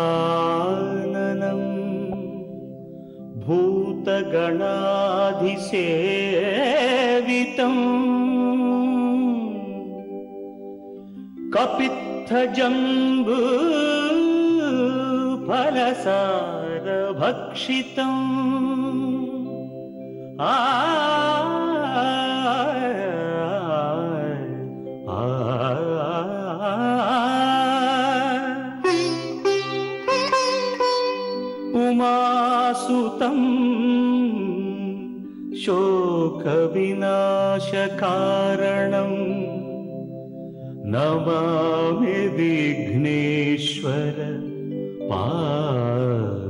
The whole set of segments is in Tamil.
गजाननं भूतगणाधिसेवितं कपित्थजम्बू फलसारभक्षितम् उमासुतं शोकविनाशकारणं नमामि विघ्नेश्वर पादपङ्कजम्।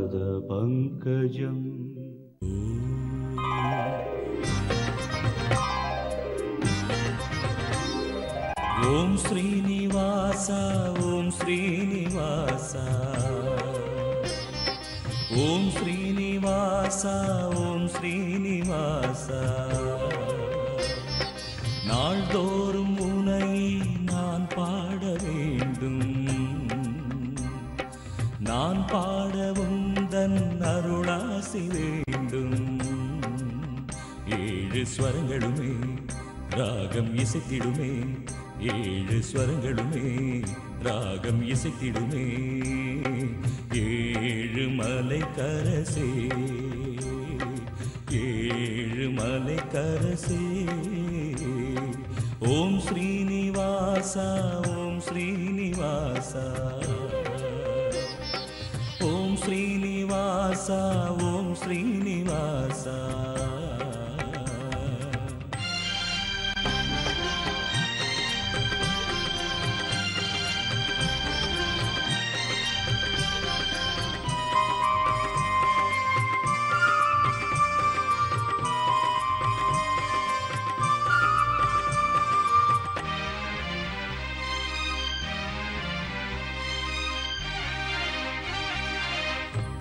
ओम श्रीनिवास ओम श्रीनिवास ओम श्रीनिवास ओम श्रीनिवास நாள்தோறும் உனை நான் பாட வேண்டும் நான் பாடவும் தன் அருளாசி வேண்டும் ஏழு ஸ்வரங்களுமே ராகம் இசைத்திடுமே ஏழு ஸ்வரங்களுமே ராகம் இசைத்திடுமே ஏழு மலை கரசே ஏழு மலை கரசே ஓம் ஸ்ரீனிவாசா ஓம் ஸ்ரீனிவாசா ஓம் ஸ்ரீனிவாசா ஓம் ஸ்ரீனிவாசா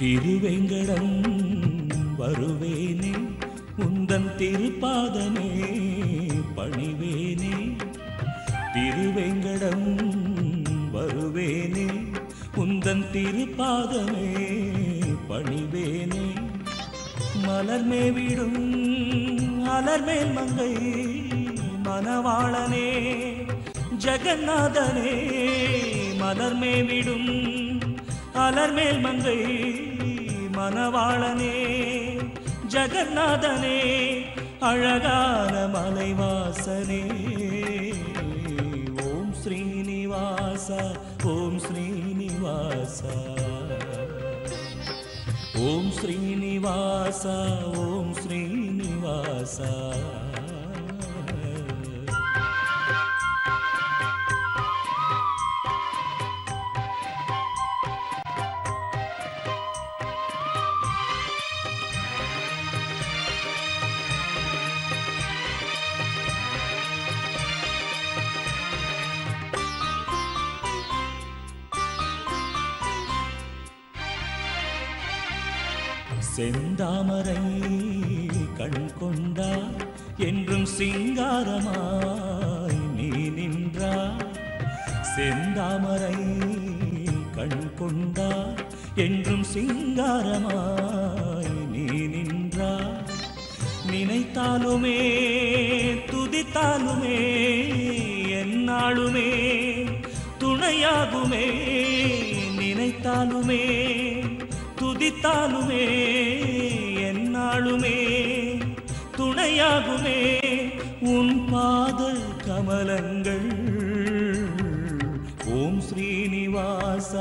திருவேங்கடம் வருவேனே உந்தன் திருப்பாதமே பணிவேனே திருவேங்கடம் வருவேனே உந்தன் திருப்பாதமே பணிவேனே மலர்மேவிடும் அலர்மேல் மங்கை மணவாளனே ஜெகநாதனே மலர்மேவிடும் அலர்மேல் மங்கை மணவாளனே ஜெகநாதனே அழகான மலைவாசனே ஓம் ஸ்ரீனிவாச ஓம் ஸ்ரீனிவாச ஓம் ஸ்ரீனிவாச ஓம் ஸ்ரீனிவாச செந்தாமரை கண் கொண்டார் என்றும் சிங்காரமாய் நீ நின்றார் செந்தாமரை கண் கொண்டார் என்றும் சிங்காரமாய் நீ நின்றார் நினைத்தாலுமே துதித்தாலுமே எந்நாளுமே துணையாகுமே நினைத்தாலுமே துதித்தாலுமே எந்நாளுமே துணையாகுமே உன் பாத கமலங்கள் ஓம் ஸ்ரீனிவாச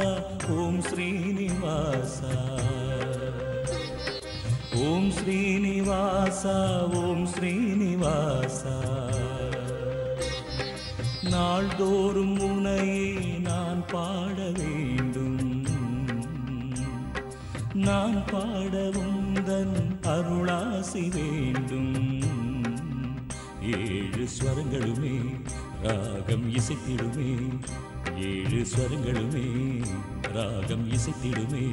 ஓம் ஸ்ரீனிவாச ஓம் ஸ்ரீனிவாச ஓம் ஸ்ரீனிவாச நாள்தோறும் உனையே நான் பாட வேண்டும் நான் பாடவும் தன் அருளாசி வேண்டும் ஏழு ஸ்வரங்களுமே ராகம் இசைத்திடுமே ஏழு ஸ்வரங்களுமே ராகம் இசைத்திடுமே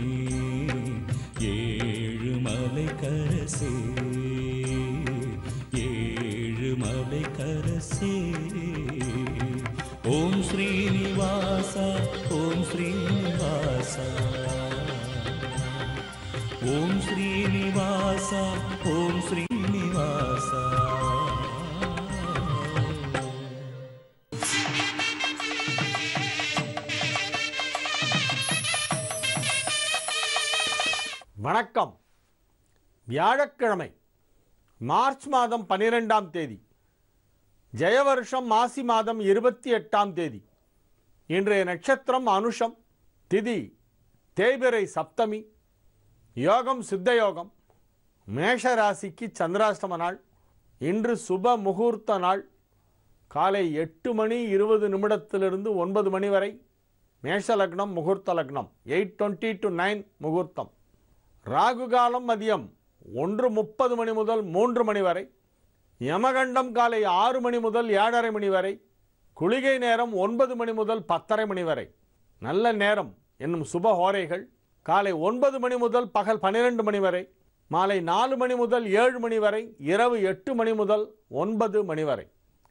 ஏழு மலை கரசே ஏழு மலை கரசே ஓம் ஸ்ரீனிவாச ஓம் ஸ்ரீனிவாச ஸ்ரீனிவாசா ஓம் ஸ்ரீனிவாசா. வணக்கம். வியாழக்கிழமை மார்ச் மாதம் 12ஆம் தேதி, ஜெயவருஷம் மாசி மாதம் 28ஆம் தேதி. இன்றைய நட்சத்திரம் அனுஷம், திதி தேய்பிறை சப்தமி, யோகம் சித்த யோகம். மேஷ ராசிக்கு சந்திராஷ்டம நாள். இன்று சுப முகூர்த்த நாள். காலை 8:20 9 மணி வரை மேஷ லக்னம் முகூர்த்த லக்னம். 8:20 to 9 முகூர்த்தம். ராகு காலம் மதியம் 1:30 மணி முதல் 3 மணி வரை. யமகண்டம் காலை 6 மணி முதல் 7:30 மணி வரை. குளிகை நேரம் 9 மணி முதல் 10:30 மணி வரை. நல்ல நேரம் என்னும் சுப ஹோரைகள் காலை 9 மணி முதல் பகல் 12 மணி வரை, மாலை 4 மணி முதல் 7 மணி வரை, இரவு 8 மணி முதல் 9 மணி வரை.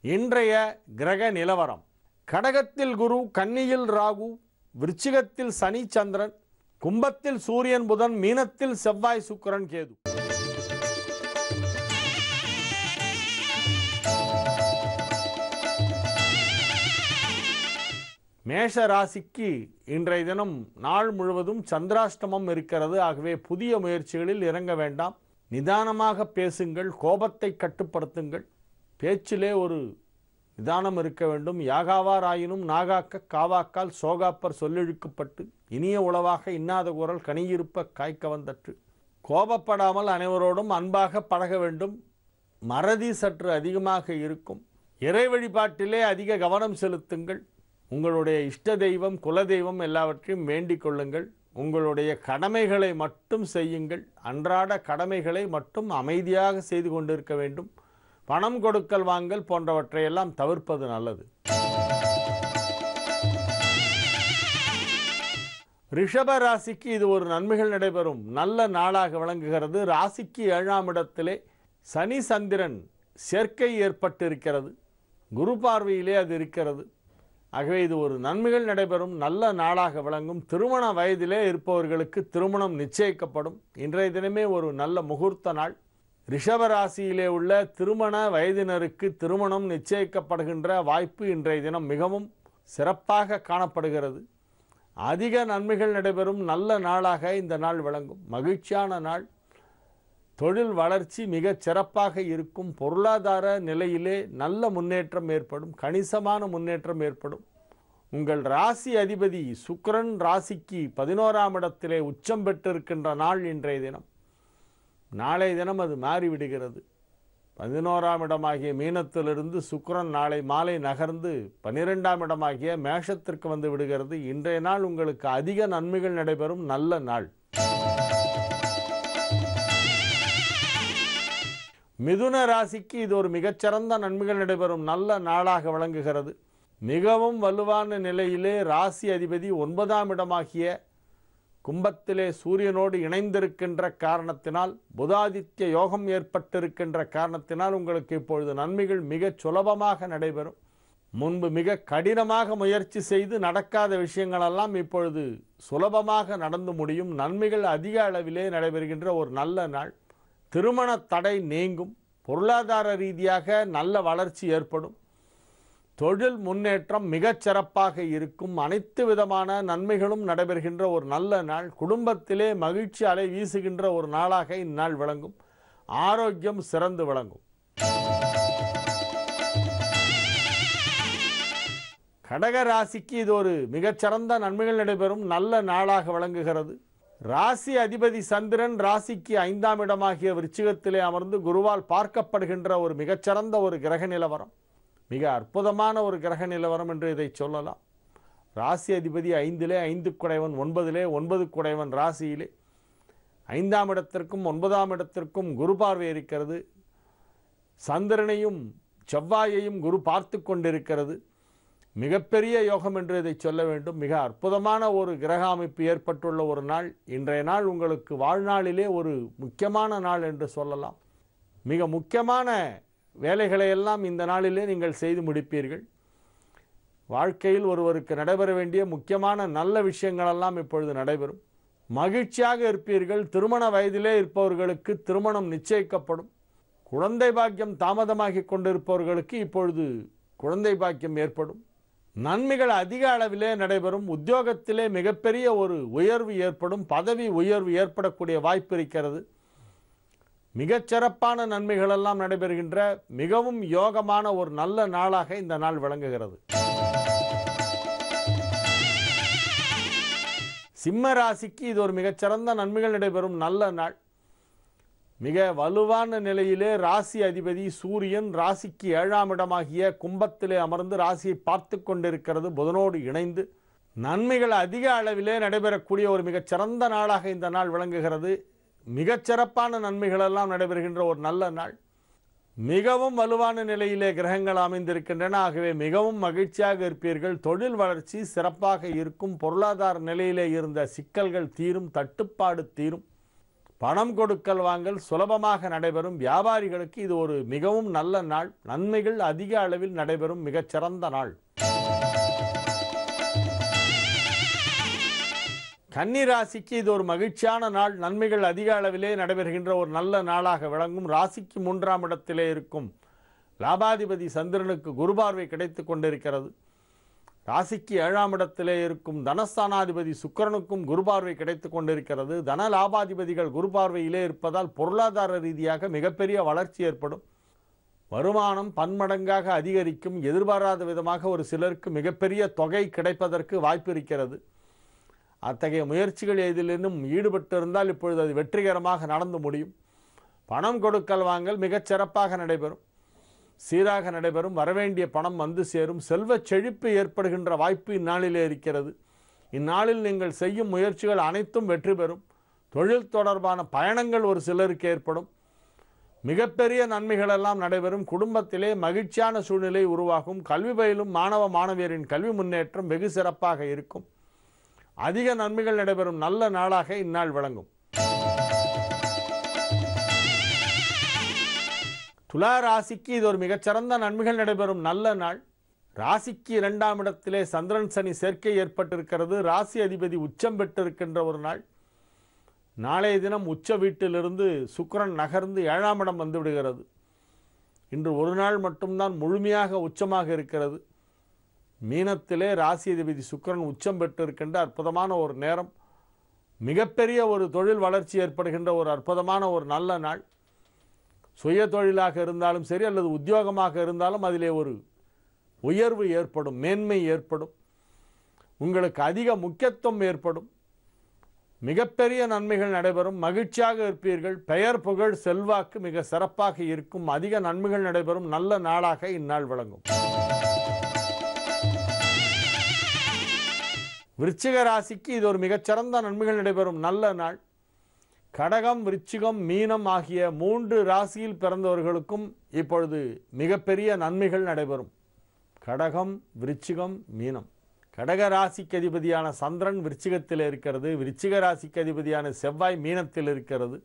இன்றைய கிரக நிலவரம்: கடகத்தில் குரு, கன்னியில் ராகு, விருச்சிகத்தில் சனி சந்திரன், கும்பத்தில் சூரியன் புதன், மீனத்தில் செவ்வாய் சுக்கிரன் கேது. மேஷ ராசிக்கு இன்றைய தினம் நாள் முழுவதும் சந்திராஷ்டமம் இருக்கிறது. ஆகவே புதிய முயற்சிகளில் இறங்க வேண்டாம். நிதானமாக பேசுங்கள், கோபத்தை கட்டுப்படுத்துங்கள். பேச்சிலே ஒரு நிதானம் இருக்க வேண்டும். யாகாவார் ஆயினும் நாகாக்க காவாக்கால் சோகாப்பர் சொல்லிழுக்கப்பட்டு இனிய உளவாக இன்னாத குரல் கனியிருப்ப காய்க்க வந்தற்று. கோபப்படாமல் அனைவரோடும் அன்பாக பழக வேண்டும். மறதி சற்று அதிகமாக இருக்கும். இறை வழிபாட்டிலே அதிக கவனம் செலுத்துங்கள். உங்களுடைய இஷ்ட தெய்வம், குலதெய்வம் எல்லாவற்றையும் வேண்டிக் கொள்ளுங்கள். உங்களுடைய கடமைகளை மட்டும் செய்யுங்கள். அன்றாட கடமைகளை மட்டும் அமைதியாக செய்து கொண்டிருக்க வேண்டும். பணம் கொடுக்கல் வாங்கல் போன்றவற்றையெல்லாம் தவிர்ப்பது நல்லது. ரிஷப ராசிக்கு இது ஒரு நன்மைகள் நடைபெறும் நல்ல நாளாக விளங்குகிறது. ராசிக்கு 7ஆம் இடத்திலே சனி சந்திரன் சேர்க்கை ஏற்பட்டிருக்கிறது. குரு பார்வையிலே அது இருக்கிறது. ஆகவே இது ஒரு நன்மைகள் நடைபெறும் நல்ல நாளாக விளங்கும். திருமண வயதிலே இருப்பவர்களுக்கு திருமணம் நிச்சயிக்கப்படும். இன்றைய தினமே ஒரு நல்ல முகூர்த்த நாள். ரிஷபராசியிலே உள்ள திருமண வயதினருக்கு திருமணம் நிச்சயிக்கப்படுகின்ற வாய்ப்பு இன்றைய தினம் மிகவும் சிறப்பாக காணப்படுகிறது. அதிக நன்மைகள் நடைபெறும் நல்ல நாளாக இந்த நாள் விளங்கும். மகிழ்ச்சியான நாள். தொழில் வளர்ச்சி மிகச் சிறப்பாக இருக்கும். பொருளாதார நிலையிலே நல்ல முன்னேற்றம் ஏற்படும். கணிசமான முன்னேற்றம் ஏற்படும். உங்கள் ராசி அதிபதி சுக்கிரன் ராசிக்கு 11ஆம் இடத்திலே உச்சம் பெற்றிருக்கின்ற நாள் இன்றைய தினம். நாளை தினம் அது மாறிவிடுகிறது. 11ஆம் இடமாகிய மீனத்திலிருந்து சுக்கிரன் நாளை மாலை நகர்ந்து 12ஆம் இடமாகிய மேஷத்திற்கு வந்து விடுகிறது. இன்றைய நாள் உங்களுக்கு அதிக நன்மைகள் நடைபெறும் நல்ல நாள். மிதுன ராசிக்கு இது ஒரு மிகச்சிறந்த நன்மைகள் நடைபெறும் நல்ல நாளாக விளங்குகிறது. மிகவும் வலுவான நிலையிலே ராசி அதிபதி 9ஆம் இடமாகிய கும்பத்திலே சூரியனோடு இணைந்திருக்கின்ற காரணத்தினால், புதாதித்ய யோகம் ஏற்பட்டிருக்கின்ற காரணத்தினால் உங்களுக்கு இப்பொழுது நன்மைகள் மிகச் சுலபமாக நடைபெறும். முன்பு மிக கடினமாக முயற்சி செய்து நடக்காத விஷயங்களெல்லாம் இப்பொழுது சுலபமாக நடந்து முடியும். நன்மைகள் அதிக அளவிலே நடைபெறுகின்ற ஒரு நல்ல நாள். திருமண தடை நீங்கும். பொருளாதார ரீதியாக நல்ல வளர்ச்சி ஏற்படும். தொழில் முன்னேற்றம் மிகச் சிறப்பாக இருக்கும். அனைத்து விதமான நன்மைகளும் நடைபெறுகின்ற ஒரு நல்ல நாள். குடும்பத்திலே மகிழ்ச்சி அலை வீசுகின்ற ஒரு நாளாக இந்நாள் விளங்கும். ஆரோக்கியம் சிறந்து விளங்கும். கடக ராசிக்கு இது ஒரு மிகச்சிறந்த நன்மைகள் நடைபெறும் நல்ல நாளாக விளங்குகிறது. ராசி அதிபதி சந்திரன் ராசிக்கு 5ஆம் இடமாகிய விருச்சிகத்திலே அமர்ந்து குருவால் பார்க்கப்படுகின்ற ஒரு மிகச்சிறந்த ஒரு கிரக நிலவரம். மிக அற்புதமான ஒரு கிரக நிலவரம் என்று இதை சொல்லலாம். ராசி அதிபதி 5லே, 5 குடைவன் 9லே, 9 குடைவன் ராசியிலே. 5ஆம் இடத்திற்கும் 9ஆம் இடத்திற்கும் குரு பார்வை இருக்கிறது. சந்திரனையும் செவ்வாயையும் குரு பார்த்து கொண்டிருக்கிறது. மிகப்பெரிய யோகம் என்று இதை சொல்ல வேண்டும். மிக அற்புதமான ஒரு கிரக அமைப்பு ஏற்பட்டுள்ள ஒரு நாள். இன்றைய நாள் உங்களுக்கு வாழ்நாளிலே ஒரு முக்கியமான நாள் என்று சொல்லலாம். மிக முக்கியமான வேலைகளை எல்லாம் இந்த நாளிலே நீங்கள் செய்து முடிப்பீர்கள். வாழ்க்கையில் ஒருவருக்கு நடைபெற வேண்டிய முக்கியமான நல்ல விஷயங்களெல்லாம் இப்பொழுது நடைபெறும். மகிழ்ச்சியாக இருப்பீர்கள். திருமண வயதிலே இருப்பவர்களுக்கு திருமணம் நிச்சயிக்கப்படும். குழந்தை பாக்கியம் தாமதமாகி கொண்டிருப்பவர்களுக்கு இப்பொழுது குழந்தை பாக்கியம் ஏற்படும். நன்மைகள் அதிக அளவிலே நடைபெறும். உத்தியோகத்திலே மிகப்பெரிய ஒரு உயர்வு ஏற்படும். பதவி உயர்வு ஏற்படக்கூடிய வாய்ப்பு இருக்கிறது. மிகச்சிறப்பான நன்மைகளெல்லாம் நடைபெறுகின்ற மிகவும் யோகமான ஒரு நல்ல நாளாக இந்த நாள் விளங்குகிறது. சிம்ம ராசிக்கு இது ஒரு மிகச்சிறந்த நன்மைகள் நடைபெறும் நல்ல நாள். மிக வலுவான நிலையிலே ராசி அதிபதி சூரியன் ராசிக்கு 7ஆம் இடமாகிய கும்பத்திலே அமர்ந்து ராசியை பார்த்து கொண்டிருக்கிறது. புதனோடு இணைந்து நன்மைகள் அதிக அளவிலே நடைபெறக்கூடிய ஒரு மிகச்சிறந்த நாளாக இந்த நாள் விளங்குகிறது. மிகச்சிறப்பான நன்மைகளெல்லாம் நடைபெறுகின்ற ஒரு நல்ல நாள். மிகவும் வலுவான நிலையிலே கிரகங்கள் அமைந்திருக்கின்றன. ஆகவே மிகவும் மகிழ்ச்சியாக இருப்பீர்கள். தொழில் வளர்ச்சி சிறப்பாக இருக்கும். பொருளாதார நிலையிலே இருந்த சிக்கல்கள் தீரும். தட்டுப்பாடு தீரும். பணம் கொடுக்கல் வாங்கல் சுலபமாக நடைபெறும். வியாபாரிகளுக்கு இது ஒரு மிகவும் நல்ல நாள். நன்மைகள் அதிக அளவில் நடைபெறும் மிகச்சிறந்த நாள். கன்னி ராசிக்கு இது ஒரு மகிழ்ச்சியான நாள். நன்மைகள் அதிக அளவிலே நடைபெறுகின்ற ஒரு நல்ல நாளாக விளங்கும். ராசிக்கு 3ஆம் இடத்திலே இருக்கும் லாபாதிபதி சந்திரனுக்கு குருபார்வை கிடைத்து கொண்டிருக்கிறது. ராசிக்கு 7ஆம் இடத்திலே இருக்கும் தனஸ்தானாதிபதி சுக்கிரனுக்கும் குருபார்வை கிடைத்து கொண்டிருக்கிறது. தன லாபாதிபதிகள் குருபார்வையிலே இருப்பதால் பொருளாதார ரீதியாக மிகப்பெரிய வளர்ச்சி ஏற்படும். வருமானம் பன்மடங்காக அதிகரிக்கும். எதிர்பாராத விதமாக ஒரு சிலருக்கு மிகப்பெரிய தொகை கிடைப்பதற்கு வாய்ப்பு இருக்கிறது. அத்தகைய முயற்சிகள் எதிலும் ஈடுபட்டிருந்தால் இப்பொழுது அது வெற்றிகரமாக நடந்து முடியும். பணம் கொடுக்கல் வாங்கல் மிகச் சிறப்பாக நடைபெறும். சீராக நடைபெறும். வரவேண்டிய பணம் வந்து சேரும். செல்வ செழிப்பு ஏற்படுகின்ற வாய்ப்பு இந்நாளிலே இருக்கிறது. இந்நாளில் நீங்கள் செய்யும் முயற்சிகள் அனைத்தும் வெற்றி பெறும். தொழில் தொடர்பான பயணங்கள் ஒரு சிலருக்கு ஏற்படும். மிகப்பெரிய நன்மைகளெல்லாம் நடைபெறும். குடும்பத்திலே மகிழ்ச்சியான சூழ்நிலை உருவாகும். கல்வி பயிலும் மாணவ மாணவியரின் கல்வி முன்னேற்றம் வெகு சிறப்பாக இருக்கும். அதிக நன்மைகள் நடைபெறும் நல்ல நாளாக இந்நாள் விளங்கும். துலா ராசிக்கு இது ஒரு மிகச்சிறந்த நன்மைகள் நடைபெறும் நல்ல நாள். ராசிக்கு 2ஆம் இடத்திலே சந்திரன் சனி சேர்க்கை ஏற்பட்டிருக்கிறது. ராசி அதிபதி உச்சம் பெற்றிருக்கின்ற ஒரு நாள். நாளைய தினம் உச்ச வீட்டிலிருந்து சுக்கிரன் நகர்ந்து 7ஆம் இடம் வந்து விடுகிறது. இன்று ஒரு நாள் மட்டும்தான் முழுமையாக உச்சமாக இருக்கிறது. மீனத்திலே ராசி அதிபதி சுக்கிரன் உச்சம் பெற்றிருக்கின்ற அற்புதமான ஒரு நேரம். மிகப்பெரிய ஒரு தொழில் வளர்ச்சி ஏற்படுகின்ற ஒரு அற்புதமான ஒரு நல்ல நாள். சுய தொழிலாக இருந்தாலும் சரி அல்லது உத்தியோகமாக இருந்தாலும் அதிலே ஒரு உயர்வு ஏற்படும். மேன்மை ஏற்படும். உங்களுக்கு அதிக முக்கியத்துவம் ஏற்படும். மிகப்பெரிய நன்மைகள் நடைபெறும். மகிழ்ச்சியாக இருப்பீர்கள். பெயர் புகழ் செல்வாக்கு மிக சிறப்பாக இருக்கும். அதிக நன்மைகள் நடைபெறும் நல்ல நாளாக இந்நாள் விளங்கும். விருச்சிக ராசிக்கு இது ஒரு மிகச்சிறந்த நன்மைகள் நடைபெறும் நல்ல நாள். கடகம் விருச்சிகம் மீனம் ஆகிய 3 ராசியில் பிறந்தவர்களுக்கும் இப்பொழுது மிகப்பெரிய நன்மைகள் நடைபெறும். கடகம் விருச்சிகம் மீனம். கடக ராசிக்கு அதிபதியான சந்திரன் விருச்சிகத்தில் இருக்கிறது. விருச்சிக ராசிக்கு அதிபதியான செவ்வாய் மீனத்தில் இருக்கிறது.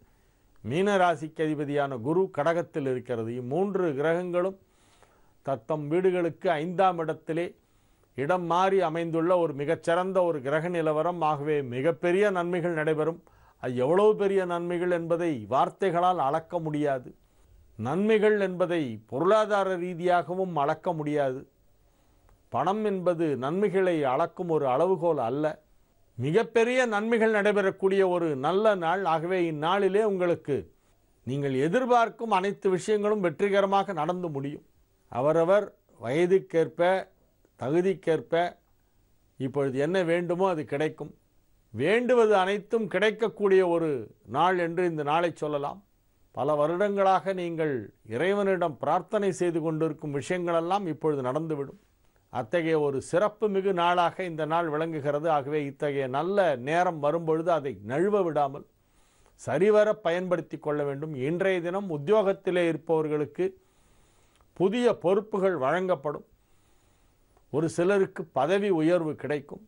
மீன ராசிக்கு அதிபதியான குரு கடகத்தில் இருக்கிறது. இம்மூன்று கிரகங்களும் தத்தம் வீடுகளுக்கு 5ஆம் இடத்திலே இடம் மாறி அமைந்துள்ள ஒரு மிகச்சிறந்த ஒரு கிரக நிலவரம். ஆகவே மிகப்பெரிய நன்மைகள் நடைபெறும். அது எவ்வளவு பெரிய நன்மைகள் என்பதை வார்த்தைகளால் அளக்க முடியாது. நன்மைகள் என்பதை பொருளாதார ரீதியாகவும் அளக்க முடியாது. பணம் என்பது நன்மைகளை அளக்கும் ஒரு அளவுகோல் அல்ல. மிகப்பெரிய நன்மைகள் நடைபெறக்கூடிய ஒரு நல்ல நாள். ஆகவே இந்நாளிலே உங்களுக்கு நீங்கள் எதிர்பார்க்கும் அனைத்து விஷயங்களும் வெற்றிகரமாக நடந்து முடியும். அவரவர் வயதுக்கேற்ப தகுதிக்கேற்ப இப்பொழுது என்ன வேண்டுமோ அது கிடைக்கும். வேண்டுவது அனைத்தும் கிடைக்கக்கூடிய ஒரு நாள் என்று இந்த நாளை சொல்லலாம். பல வருடங்களாக நீங்கள் இறைவனிடம் பிரார்த்தனை செய்து கொண்டிருக்கும் விஷயங்களெல்லாம் இப்பொழுது நடந்துவிடும். அத்தகைய ஒரு சிறப்பு மிகு நாளாக இந்த நாள் விளங்குகிறது. ஆகவே இத்தகைய நல்ல நேரம் வரும்பொழுது அதை நழுவ விடாமல் சரிவர பயன்படுத்தி கொள்ள வேண்டும். இன்றைய தினம் உத்தியோகத்திலே இருப்பவர்களுக்கு புதிய பொறுப்புகள் வழங்கப்படும். ஒரு சிலருக்கு பதவி உயர்வு கிடைக்கும்.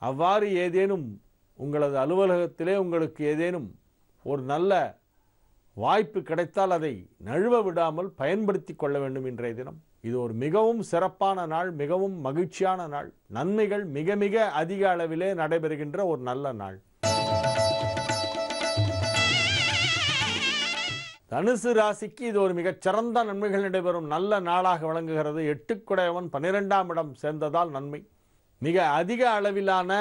அவ்வாறு ஏதேனும் உங்களது அலுவலகத்திலே உங்களுக்கு ஏதேனும் ஒரு நல்ல வாய்ப்பு கிடைத்தால் அதை நழுவ விடாமல் பயன்படுத்தி கொள்ள வேண்டும். இன்றைய தினம் இது ஒரு மிகவும் சிறப்பான நாள். மிகவும் மகிழ்ச்சியான நாள். நன்மைகள் மிக மிக அதிக அளவிலே நடைபெறுகின்ற ஒரு நல்ல நாள். தனுசு ராசிக்கு இது ஒரு மிகச்சிறந்த நன்மைகள் நடைபெறும் நல்ல நாளாக விளங்குகிறது. 8 12ஆம் இடம் சேர்ந்ததால் நன்மை. மிக அதிக அளவிலான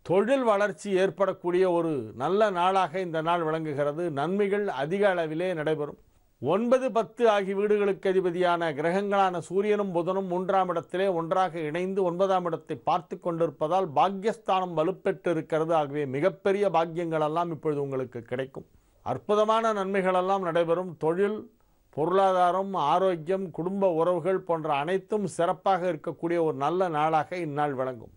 தொழில் வளர்ச்சி ஏற்படக்கூடிய ஒரு நல்ல நாளாக இந்த நாள் விளங்குகிறது. நன்மைகள் அதிக அளவிலே நடைபெறும். 9 10 ஆகிய வீடுகளுக்கு அதிபதியான கிரகங்களான சூரியனும் புதனும் 3ஆம் இடத்திலே ஒன்றாக இணைந்து 9ஆம் இடத்தை பார்த்து கொண்டிருப்பதால் பாக்யஸ்தானம் வலுப்பெற்று இருக்கிறது. ஆகவே மிகப்பெரிய பாக்கியங்கள் எல்லாம் இப்பொழுது உங்களுக்கு கிடைக்கும். அற்புதமான நன்மைகள் எல்லாம் நடைபெறும். தொழில், பொருளாதாரம், ஆரோக்கியம், குடும்ப உறவுகள் போன்ற அனைத்தும் சிறப்பாக இருக்கக்கூடிய ஒரு நல்ல நாளாக இந்நாள் விளங்கும்.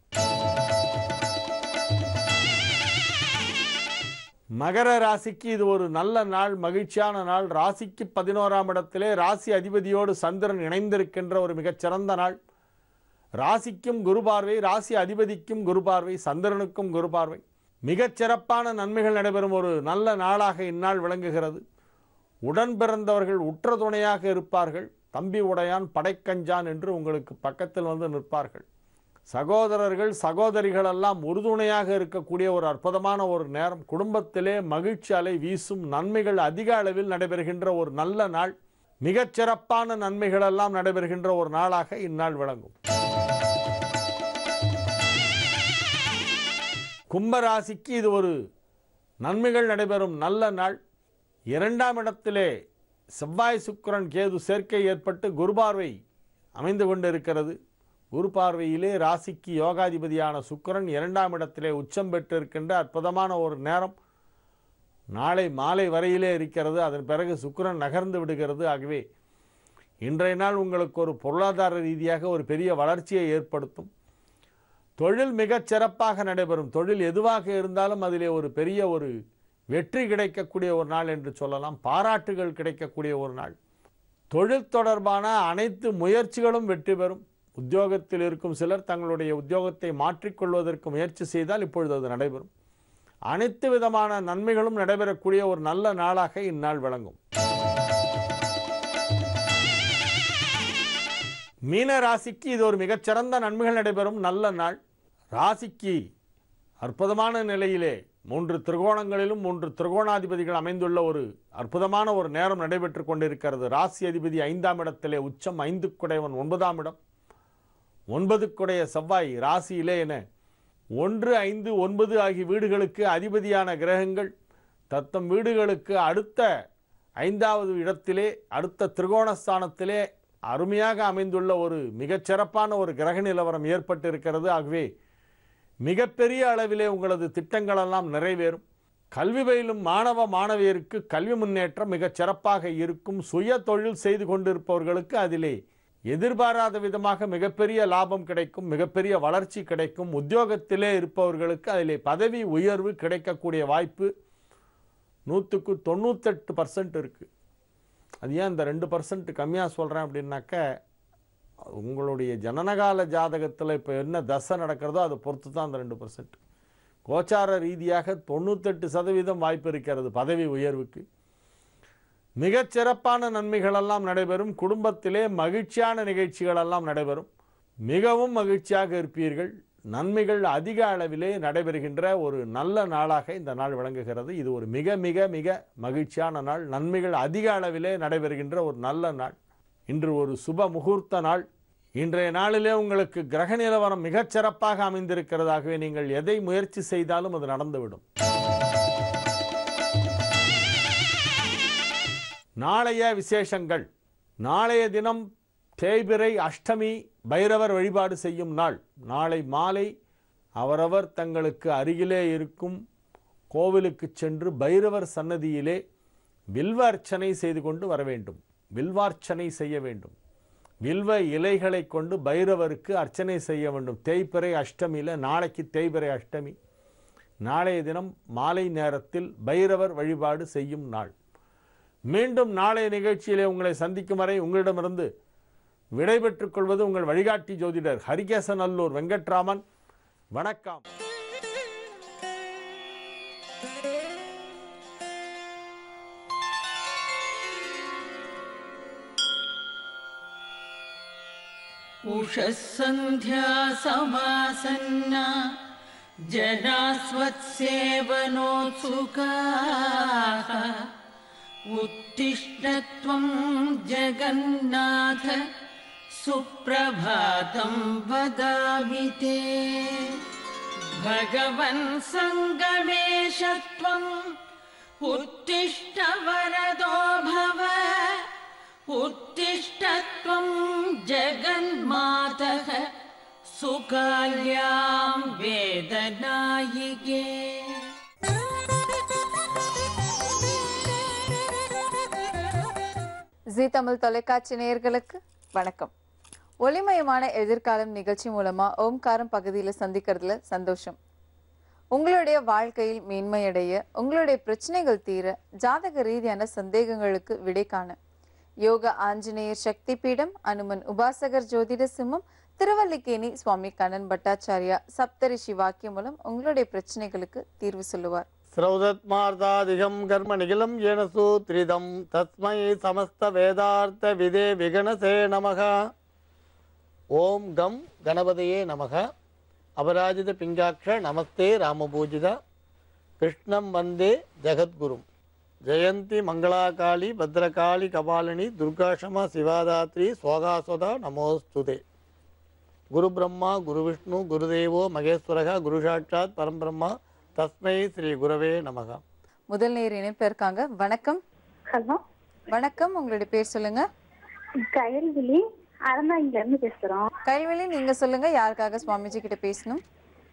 மகர ராசிக்கு இது ஒரு நல்ல நாள், மகிழ்ச்சியான நாள். ராசிக்கு 11ஆம் இடத்திலே ராசி அதிபதியோடு சந்திரன் இணைந்திருக்கின்ற ஒரு மிகச்சிறந்த நாள். ராசிக்கும் குரு பார்வை, ராசி அதிபதிக்கும் குரு பார்வை, சந்திரனுக்கும் குரு பார்வை. மிகச்சிறப்பான நன்மைகள் நடைபெறும் ஒரு நல்ல நாளாக இந்நாள் விளங்குகிறது. உடன் பிறந்தவர்கள் உற்ற துணையாக இருப்பார்கள். தம்பி உடையான் படைக்கஞ்சான் என்று உங்களுக்கு பக்கத்தில் வந்து நிற்பார்கள். சகோதரர்கள் சகோதரிகள் எல்லாம் உறுதுணையாக இருக்கக்கூடிய ஒரு அற்புதமான ஒரு நேரம். குடும்பத்திலே மகிழ்ச்சி அலை வீசும். நன்மைகள் அதிக அளவில் நடைபெறுகின்ற ஒரு நல்ல நாள். மிகச்சிறப்பான நன்மைகள் எல்லாம் நடைபெறுகின்ற ஒரு நாளாக இந்நாள் விளங்கும். கும்பராசிக்கு இது ஒரு நன்மைகள் நடைபெறும் நல்ல நாள். 2ஆம் இடத்திலே செவ்வாய் சுக்கிரன் கேது சேர்க்கை ஏற்பட்டு குருபார்வை அமைந்து கொண்டிருக்கிறது. குரு பார்வையிலே ராசிக்கு யோகாதிபதியான சுக்கிரன் 2ஆம் இடத்திலே உச்சம் பெற்றிருக்கின்ற அற்புதமான ஒரு நேரம். நாளை மாலை வரையிலே இருக்கிறது. அதன் பிறகு சுக்கிரன் நகர்ந்து விடுகிறது. ஆகவே இன்றைய நாள் உங்களுக்கு ஒரு பொருளாதார ரீதியாக ஒரு பெரிய வளர்ச்சியை ஏற்படுத்தும். தொழில் மிகச் சிறப்பாக நடைபெறும். தொழில் எதுவாக இருந்தாலும் அதிலே ஒரு பெரிய ஒரு வெற்றி கிடைக்கக்கூடிய ஒரு நாள் என்று சொல்லலாம். பாராட்டுகள் கிடைக்கக்கூடிய ஒரு நாள். தொழில் தொடர்பான அனைத்து முயற்சிகளும் வெற்றி பெறும். உத்தியோகத்தில் இருக்கும் சிலர் தங்களுடைய உத்தியோகத்தை மாற்றிக்கொள்வதற்கு முயற்சி செய்தால் இப்பொழுது அது நடைபெறும். அனைத்து விதமான நன்மைகளும் நடைபெறக்கூடிய ஒரு நல்ல நாளாக இந்நாள் விளங்கும். மீன ராசிக்கு இது ஒரு மிகச்சிறந்த நன்மைகள் நடைபெறும் நல்ல நாள். ராசிக்கு அற்புதமான நிலையிலே 3 திரிகோணங்களிலும் 3 திரிகோணாதிபதிகள் அமைந்துள்ள ஒரு அற்புதமான ஒரு நேரம் நடைபெற்று கொண்டிருக்கிறது. ராசி அதிபதி 5ஆம் இடத்திலே உச்சம், 5 குடையவன் 9ஆம் இடம், 9 குடைய செவ்வாய் ராசியிலே என 1 5 9 ஆகிய வீடுகளுக்கு அதிபதியான கிரகங்கள் தத்தம் வீடுகளுக்கு அடுத்த 5வது இடத்திலே அடுத்த திரிகோணஸ்தானத்திலே அருமையாக அமைந்துள்ள ஒரு மிகச்சிறப்பான ஒரு கிரக நிலவரம் ஏற்பட்டிருக்கிறது. ஆகவே மிகப்பெரிய அளவிலே உங்களது திட்டங்களெல்லாம் நிறைவேறும். கல்வி பயிலும் மாணவ மாணவியருக்கு கல்வி முன்னேற்றம் மிகச் சிறப்பாக இருக்கும். சுய தொழில் செய்து கொண்டிருப்பவர்களுக்கு அதிலே எதிர்பாராத விதமாக மிகப்பெரிய லாபம் கிடைக்கும், மிகப்பெரிய வளர்ச்சி கிடைக்கும். உத்தியோகத்திலே இருப்பவர்களுக்கு அதிலே பதவி உயர்வு கிடைக்கக்கூடிய வாய்ப்பு 100க்கு 98% இருக்குது. அது ஏன் இந்த 2% கம்மியாக சொல்கிறேன் அப்படின்னாக்க, உங்களுடைய ஜனனகால ஜாதகத்தில் இப்போ என்ன தசை நடக்கிறதோ அதை பொறுத்து தான் அந்த 2%. கோச்சார ரீதியாக 98% வாய்ப்பு இருக்கிறது பதவி உயர்வுக்கு. மிகச்சிறப்பான நன்மைகளெல்லாம் நடைபெறும். குடும்பத்திலே மகிழ்ச்சியான நிகழ்ச்சிகளெல்லாம் நடைபெறும். மிகவும் மகிழ்ச்சியாக இருப்பீர்கள். நன்மைகள் அதிக அளவிலே நடைபெறுகின்ற ஒரு நல்ல நாளாக இந்த நாள் விளங்குகிறது. இது ஒரு மிக மிக மிக மகிழ்ச்சியான நாள். நன்மைகள் அதிக அளவிலே நடைபெறுகின்ற ஒரு நல்ல நாள். இன்று ஒரு சுப முகூர்த்த நாள். இன்றைய நாளிலே உங்களுக்கு கிரக நிலவரம் மிகச் சிறப்பாக அமைந்திருக்கிறதாகவே நீங்கள் எதை முயற்சி செய்தாலும் அது நடந்துவிடும். நாளைய விசேஷங்கள். நாளைய தினம் தேய்பிறை அஷ்டமி பைரவர் வழிபாடு செய்யும் நாள். நாளை மாலை அவரவர் தங்களுக்கு அருகிலே இருக்கும் கோவிலுக்கு சென்று பைரவர் சன்னதியிலே வில்வ அர்ச்சனை செய்து கொண்டு வர வேண்டும். வில்வார்ச்சனை செய்ய வேண்டும். வில்வ இலைகளை கொண்டு பைரவருக்கு அர்ச்சனை செய்ய வேண்டும். தேய்பிறை அஷ்டமியில் நாளைக்கு தேய்பிறை அஷ்டமி. நாளைய தினம் மாலை நேரத்தில் பைரவர் வழிபாடு செய்யும் நாள். மீண்டும் நாளைய நிகழ்ச்சியிலே உங்களை சந்திக்கும் வரை உங்களிடமிருந்து விடைபெற்றுக் கொள்வது உங்கள் வழிகாட்டி ஜோதிடர் ஹரிகேசநல்லூர் வெங்கட்ராமன். வணக்கம். उषःसन्ध्या समासन्ना जनास्वत्सेवनोत्सुकाः उत्तिष्ठ त्वं जगन्नाथ सुप्रभातं वदामि ते भगवन् सङ्गमेश त्वम् उत्तिष्ठ वरदो भव उत्तिष्ठ त्वं जगन्मातः सुकाल्यां वेदनायिके. ஜீ தமிழ் தொலைக்காட்சி நேயர்களுக்கு வணக்கம். ஒளிமயமான எதிர்காலம் நிகழ்ச்சி மூலமா ஓம்காரம் பகுதியில் சந்திக்கிறதுல சந்தோஷம். உங்களுடைய வாழ்க்கையில் மேன்மையடைய, உங்களுடைய பிரச்சனைகள் தீர, ஜாதக ரீதியான சந்தேகங்களுக்கு விடை காண யோக ஆஞ்சநேயர் சக்தி பீடம், அனுமன் உபாசகர் ஜோதிட சிம்மம், திருவல்லிக்கேணி சுவாமி கண்ணன் பட்டாச்சாரியா சப்தரிஷி வாக்கியம் மூலம் உங்களுடைய பிரச்சனைகளுக்கு தீர்வு சொல்லுவார். ஸ்ரௌதத்மார்த்தாதிகம் கர்ம நிகிலம் ஏன சூத்ரிதம் தஸ்மை சமஸ்த வேதார்த்த விதே விகணசே நமக. ஓம் கம் கணபதியே நமக. அபராஜித பிங்காட்ச நமஸ்தே ராமபூஜித கிருஷ்ணம் வந்தே ஜெகத்குரும். ஜெயந்தி மங்களாகாளி பத்ரகாளி கபாலினி துர்காஷமா சிவாதாத்ரி ஸ்வகாஸ்வதா நமோஸ்துதே. குரு பிரம்மா குரு விஷ்ணு குருதேவோ மகேஸ்வரக குரு சாட்சாத் பரம்பிரம்மா தஸ்மை ஸ்ரீ குரவே நமக. முதல் நேர் இணைப்பு இருக்காங்க. வணக்கம். ஹலோ வணக்கம், உங்களுடைய பேர் சொல்லுங்க. கயல்விழி அறந்தாங்கில இருந்து பேசுறோம். கைவெளி, நீங்க சொல்லுங்க, யாருக்காக சுவாமிஜி கிட்ட பேசணும்?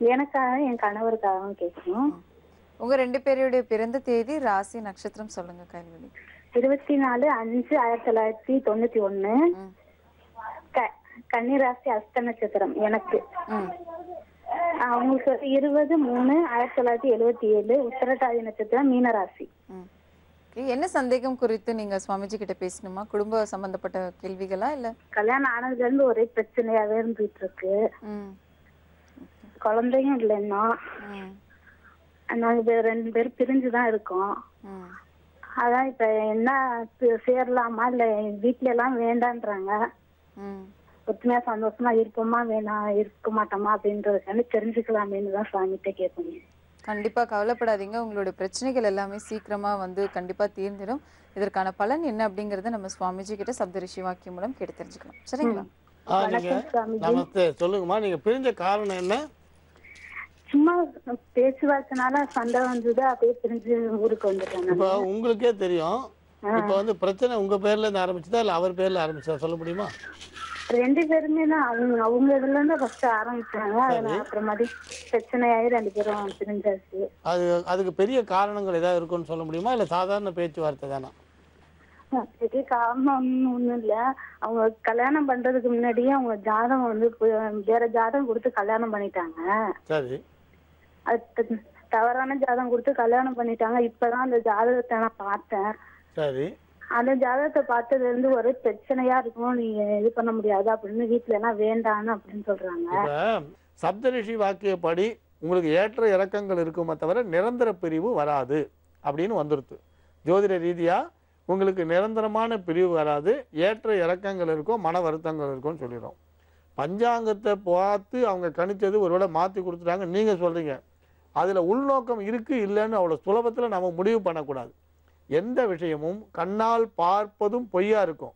எனக்காக என் கணவருக்காகவும் கேட்கணும். உங்க ரெண்டு பேருடைய பிறந்த தேதி, ராசி, நட்சத்திரம் சொல்லுங்க கைவெளி. 24/5/1991 கன்னிராசி அஸ்த நட்சத்திரம் எனக்கு. அவங்களுக்கு 20/3/1977 உத்திரட்டாதி நட்சத்திரம் மீனராசி. என்ன சந்தேகம் குறித்து நீங்க சுவாமிஜி கிட்ட பேசணுமா? குடும்ப சம்பந்தப்பட்ட கேள்விகளா இல்ல? கல்யாணம் ஆனதுல இருந்து ஒரே பிரச்சனையாவே இருந்துட்டு இருக்கு. குழந்தையும் இல்லைன்னா நாங்க 2 பேரும் பிரிஞ்சுதான் இருக்கோம். அதான் இப்ப என்ன சேரலாமா இல்ல வீட்டுல எல்லாம் வேண்டான்றாங்க. ஒத்துமையா சந்தோஷமா இருப்போமா வேணாம் இருக்க மாட்டோமா அப்படின்றதுக்கான தெரிஞ்சுக்கலாமேன்னு தான் சுவாமிகிட்ட கேட்போம். கண்டிப்பா கவலைப்படாதீங்க, உங்களுடைய பிரச்சனைகள் எல்லாமே சீக்கிரமா வந்து கண்டிப்பா தீர்ந்துடும். இதற்கான பலன் என்ன அப்படிங்கறத நம்ம சுவாமிஜி கிட்ட சப்தரிஷி வாக்கியம் மூலம் கேட்டு தெரிஞ்சுக்கலாம். சரிங்களா? நமஸ்தே. சொல்லுங்கம்மா, நீங்க பிரிஞ்ச காரணம் என்ன? சும்மா பேச்சுவார்த்தைனால சண்டை வந்தது, அப்படியே பிரிஞ்சு ஊருக்கு வந்துட்டாங்க. இப்ப உங்களுக்கே தெரியும், இப்ப வந்து பிரச்சனை உங்க பேர்ல இருந்து ஆரம்பிச்சதா இல்ல அவர் பேர்ல ஆரம்பிச்சதா சொல்ல முடியுமா? 2 பேருமே தான் அவங்க இதுல இருந்து ஃபர்ஸ்ட் ஆரம்பிச்சாங்க. அப்புறமாடி பிரச்சனையாயி 2 பேரும் பிரிஞ்சாச்சு. அதுக்கு பெரிய காரணங்கள் ஏதாவது இருக்குன்னு சொல்ல முடியுமா இல்ல சாதாரண பேச்சுவார்த்தை தானா? பெரிய காரணம் ஒண்ணும் இல்ல. அவங்க கல்யாணம் பண்றதுக்கு முன்னாடியே அவங்க ஜாதகம் வந்து வேற ஜாதகம் கொடுத்து கல்யாணம் பண்ணிட்டாங்க. சரி. அது தவறான ஜாதகம் கொடுத்து கல்யாணம் பண்ணிட்டாங்க. இப்பதான் அந்த ஜாதகத்தை நான் பார்த்தேன். சரி. அந்த ஜாதகத்தை பார்த்ததுல இருந்து ஒரே பிரச்சனையா இருக்கும், நீங்க இது பண்ண முடியாது அப்படின்னு வீட்டுல எல்லாம் வேண்டான்னு அப்படின்னு சொல்றாங்க. சப்தரிஷி வாக்கியப்படி உங்களுக்கு ஏற்ற இறக்கங்கள் இருக்குமே தவிர நிரந்தர பிரிவு வராது அப்படின்னு வந்துருது. ஜோதிட ரீதியா உங்களுக்கு நிரந்தரமான பிரிவு வராது, ஏற்ற இறக்கங்கள் இருக்கும், மன வருத்தங்கள் இருக்கும்னு சொல்லிடும். பஞ்சாங்கத்தை பார்த்து அவங்க கணிச்சது ஒருவேளை மாற்றி கொடுத்துட்டாங்க நீங்க சொல்றீங்க. அதுல உள்நோக்கம் இருக்கு இல்லைன்னு அவ்வளோ சுலபத்தில் நம்ம முடிவு பண்ணக்கூடாது. எந்த விஷயமும் கண்ணால் பார்ப்பதும் பொய்யா இருக்கும்,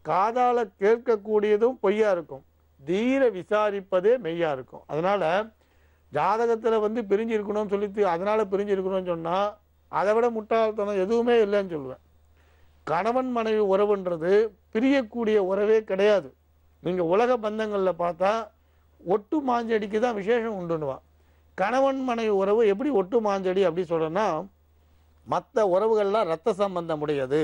காதால கேட்கக்கூடியதும் பொய்யா இருக்கும், தீர விசாரிப்பதே மெய்யா இருக்கும். அதனால ஜாதகத்துல வந்து பிரிஞ்சு இருக்கணும்னு சொல்லிட்டு அதனால பிரிஞ்சு இருக்கணும்னு சொன்னா அதை விட முட்டாள்தனம் எதுவுமே இல்லைன்னு சொல்லுவேன். கணவன் மனைவி உறவுன்றது பிரியக்கூடிய உறவே கிடையாது. நீங்க உலக பந்தங்கள்ல பார்த்தா ஒட்டு மாஞ்சடிக்கு தான் விசேஷம் உண்டுன்னுவா. கணவன் மனைவி உறவு எப்படி ஒட்டு மாஞ்சடி அப்படி சொல்றேன்னா, மற்ற உறவுகள்லாம் இரத்த சம்பந்தம் உடையது.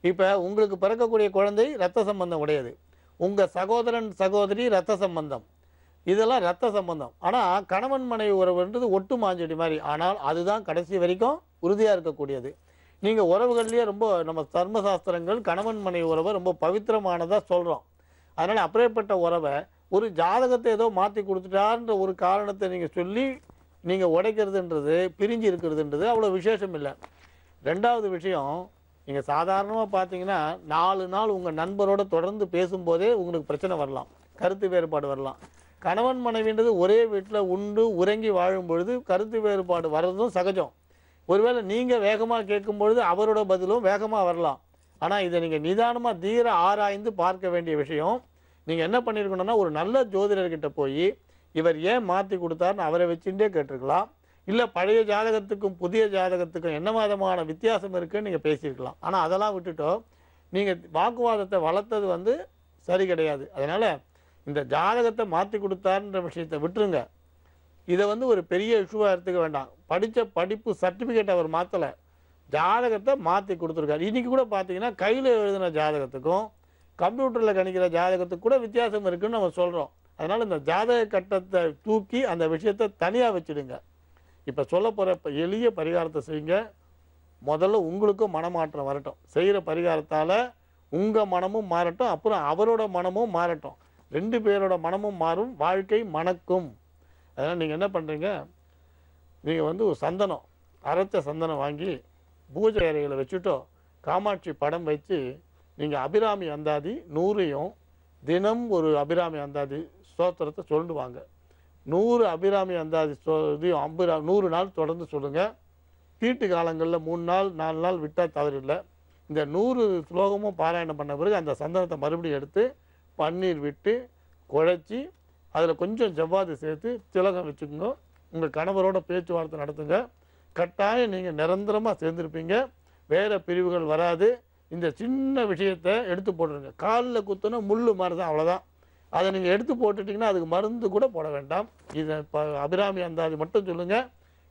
இப்போ உங்களுக்கு பிறக்கக்கூடிய குழந்தை இரத்த சம்பந்தம் உடையது, உங்கள் சகோதரன் சகோதரி இரத்த சம்பந்தம், இதெல்லாம் இரத்த சம்பந்தம். ஆனால் கணவன் மனைவி உறவுன்றது ஒட்டு மாஞ்சடி மாதிரி. ஆனால் அதுதான் கடைசி வரைக்கும் உறுதியாக இருக்கக்கூடியது. நீங்கள் உறவுகள்லேயே ரொம்ப நம்ம தர்மசாஸ்திரங்கள் கணவன் மனைவி உறவை ரொம்ப பவித்திரமானதாக சொல்கிறோம். அதனால் அப்படியேப்பட்ட உறவை ஒரு ஜாதகத்தை ஏதோ மாற்றி கொடுத்துட்டான்ற ஒரு காரணத்தை நீங்கள் சொல்லி நீங்கள் உடைக்கிறதுன்றது பிரிஞ்சு இருக்கிறதுன்றது அவ்வளோ விசேஷம் இல்லை. ரெண்டாவது விஷயம், நீங்கள் சாதாரணமாக பார்த்தீங்கன்னா 4 நாள் உங்கள் நண்பரோட தொடர்ந்து பேசும்போதே உங்களுக்கு பிரச்சனை வரலாம், கருத்து வேறுபாடு வரலாம். கணவன் மனைவின்றது ஒரே வீட்டில் உண்டு உறங்கி வாழும் பொழுது கருத்து வேறுபாடு வர்றதும் சகஜம். ஒருவேளை நீங்கள் வேகமாக கேட்கும் பொழுது அவரோட பதிலும் வேகமாக வரலாம். ஆனால் இதை நீங்கள் நிதானமாக தீர ஆராய்ந்து பார்க்க வேண்டிய விஷயம். நீங்கள் என்ன பண்ணியிருக்கணும்னா, ஒரு நல்ல ஜோதிடர்கிட்ட போய் இவர் ஏன் மாற்றி கொடுத்தாருன்னு அவரை வச்சுட்டே கேட்டிருக்கலாம். இல்லை பழைய ஜாதகத்துக்கும் புதிய ஜாதகத்துக்கும் என்ன விதமான வித்தியாசம் இருக்குன்னு நீங்கள் பேசியிருக்கலாம். ஆனால் அதெல்லாம் விட்டுட்டோம். நீங்கள் வாக்குவாதத்தை வளர்த்தது வந்து சரி கிடையாது. அதனால் இந்த ஜாதகத்தை மாற்றி கொடுத்தாருன்ற விஷயத்தை விட்டுருங்க. இதை வந்து ஒரு பெரிய இஷ்யூவாக எடுத்துக்க வேண்டாம். படித்த படிப்பு சர்டிஃபிகேட் அவர் மாற்றலை, ஜாதகத்தை மாற்றி கொடுத்துருக்காரு. இன்றைக்கி கூட பார்த்தீங்கன்னா கையில் எழுதின ஜாதகத்துக்கும் கம்ப்யூட்டரில் கணிக்கிற ஜாதகத்துக்கு கூட வித்தியாசம் இருக்குதுன்னு நம்ம சொல்கிறோம். அதனால் இந்த ஜாதக கட்டத்தை தூக்கி அந்த விஷயத்தை தனியாக வச்சுடுங்க. இப்போ சொல்ல போகிற எளிய பரிகாரத்தை செய்யுங்க. முதல்ல உங்களுக்கும் மனமாற்றம் வரட்டும். செய்கிற பரிகாரத்தால் உங்கள் மனமும் மாறட்டும், அப்புறம் அவரோட மனமும் மாறட்டும். 2 பேரோட மனமும் மாறும், வாழ்க்கை மணக்கும். அதனால் நீங்கள் என்ன பண்ணுறீங்க, நீங்கள் வந்து ஒரு சந்தனம், அரைச்ச சந்தனம் வாங்கி பூஜை அறைகளை வச்சுட்டோ காமாட்சி படம் வச்சு நீங்கள் அபிராமி அந்தாதி 100ஐயும் தினம் ஒரு அபிராமி அந்தாதி ஸ்தோத்திரத்தை சொல்லிட்டு வாங்க. 100 அபிராமி அந்தாதி இதையும் 100 நாள் தொடர்ந்து சொல்லுங்கள். தீட்டு காலங்களில் 3 நாள் 4 நாள் விட்டால் தவறில்லை. இந்த 100 ஸ்லோகமும் பாராயணம் பண்ண பிறகு அந்த சந்தனத்தை மறுபடியும் எடுத்து பன்னீர் விட்டு குழைச்சி அதில் கொஞ்சம் ஜவ்வாது சேர்த்து திலகம் வச்சுக்கோங்க. உங்கள் கணவரோட பேச்சுவார்த்தை நடத்துங்க. கட்டாயம் நீங்கள் நிரந்தரமாக சேர்ந்துருப்பீங்க. வேறு பிரிவுகள் வராது. இந்த சின்ன விஷயத்தை எடுத்து போட்டுருங்க. காலில் குத்துனா முள் மாதிரி தான், அவ்வளோதான். அதை நீங்கள் எடுத்து போட்டுட்டிங்கன்னா அதுக்கு மருந்து கூட போட வேண்டாம். இதை இப்போ அபிராமி அந்தாதி மட்டும் சொல்லுங்கள்.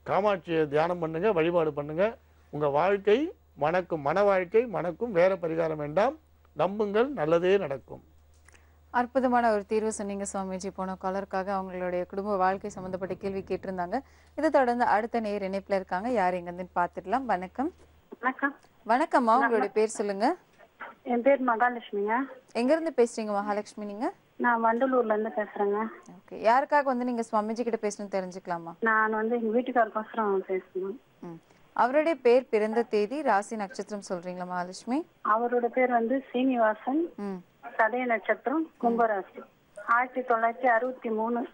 காமாட்சியை தியானம் பண்ணுங்கள், வழிபாடு பண்ணுங்கள். உங்கள் வாழ்க்கை மணக்கும், மன வாழ்க்கை மணக்கும். வேறு பரிகாரம் வேண்டாம். நம்புங்கள், நல்லதே நடக்கும். அற்புதமான ஒரு தீர்வு சொன்னீங்க சுவாமிஜி. போன காலருக்காக அவங்களுடைய குடும்ப வாழ்க்கை சம்பந்தப்பட்ட கேள்வி கேட்டிருந்தாங்க. இதை தொடர்ந்து அடுத்த நேர் இணைப்புல இருக்காங்க. யார் எங்கன்னு பார்த்துடலாம். வணக்கம். வணக்கம். வணக்கம்மா, உங்களுடைய பேர் சொல்லுங்க. என் பேர் மகாலட்சுமிங்க. எங்க இருந்து பேசுறீங்க மகாலட்சுமி? நீங்க? நான் வண்டலூர்ல இருந்து பேசுறேங்க. ஓகே, யாருக்காக வந்து நீங்க சுவாமிஜி கிட்ட பேசணும் தெரிஞ்சுக்கலாமா? நான் வந்து எங்க வீட்டுக்காரருக்கோசரம் பேசணும். அவருடைய பேர், பிறந்த தேதி, ராசி, நட்சத்திரம் சொல்றீங்களா மகாலட்சுமி? அவரோட பேர் வந்து சீனிவாசன். சதய நட்சத்திரம், கும்பராசி. 1963